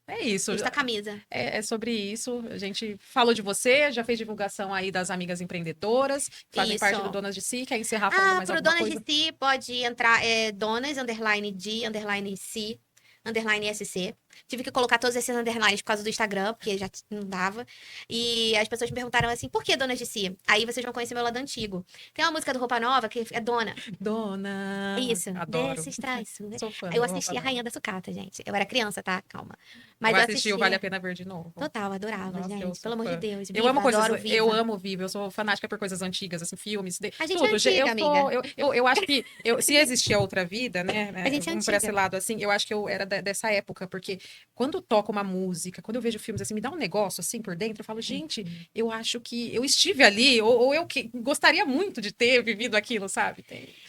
É isso. Visto a camisa. É sobre isso. A gente falou de você, já fez divulgação aí das amigas empreendedoras, que fazem Isso. parte do Donas de Si. Quer encerrar falando mais Pro alguma Donas coisa? de Si pode entrar donas, _de_si, _sc. Tive que colocar todos esses underlines por causa do Instagram, porque já não dava. E as pessoas me perguntaram assim, por que Donas de Si? Aí vocês vão conhecer meu lado antigo. Tem uma música do Roupa Nova que é Dona. Dona. Isso. Adoro. Desses trás. Sou fã. Eu do assisti Roupa A Rainha da Sucata, gente. Eu era criança, tá? Calma. Mas eu eu assisti o Vale a Pena Ver de novo. Total, adorava, Nossa, eu gente. sou Pelo amor de fã. Deus. Eu amo coisas, adoro Viva. eu amo Viva, eu sou fanática por coisas antigas, assim, filmes, A gente tudo. é antiga, eu amiga. Eu acho que se existia outra vida, né? A gente é Vamos por esse antiga. lado, assim, eu acho que eu era dessa época, porque quando toco uma música, quando eu vejo filmes assim, me dá um negócio assim por dentro, eu falo, gente, eu acho que eu estive ali, ou eu que gostaria muito de ter vivido aquilo, sabe?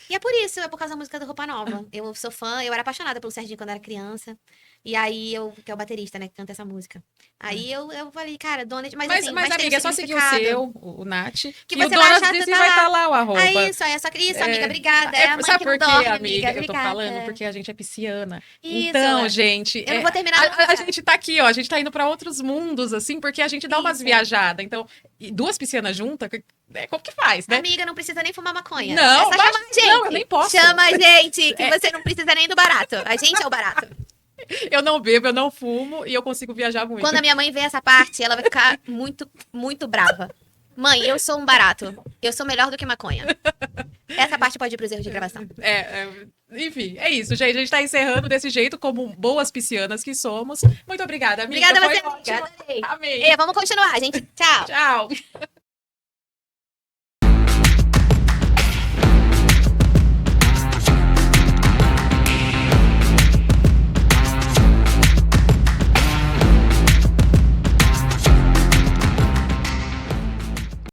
E é por isso, é por causa da música do Roupa Nova. Eu sou fã, eu era apaixonada pelo Serginho quando era criança. E aí, que é o baterista, né, que canta essa música. Aí eu falei, cara, Dona... Mas assim, Mas tem amiga, um é só seguir o significado. seu, o Nath, Que e você o vai Donas achar, Disse tá vai lá. estar lá, o arroba. Isso, amiga, obrigada. É a mãe Sabe que por não quê, dorme, amiga? Eu tô obrigada. falando porque a gente é pisciana. Isso, Então, gente, eu não vou terminar a gente tá aqui, ó, a gente tá indo pra outros mundos, assim, porque a gente dá umas Isso. viajadas. Então, e duas piscianas juntas, como que faz, né? Amiga, não precisa nem fumar maconha. Não, é só mas- chamar a gente. não, eu nem posso. Chama a gente, que você não precisa nem do barato. A gente é o barato. Eu não bebo, eu não fumo e eu consigo viajar muito. Quando a minha mãe vê essa parte, ela vai ficar muito, muito brava. Mãe, eu sou um barato. Eu sou melhor do que maconha. Essa parte pode ir pros erros de gravação. Enfim, é isso, gente. A gente tá encerrando desse jeito, como boas piscianas que somos. Muito obrigada, amiga. Obrigada a Foi você, amiga. ótimo. Adorei. Amei. Vamos continuar, gente. Tchau. Tchau.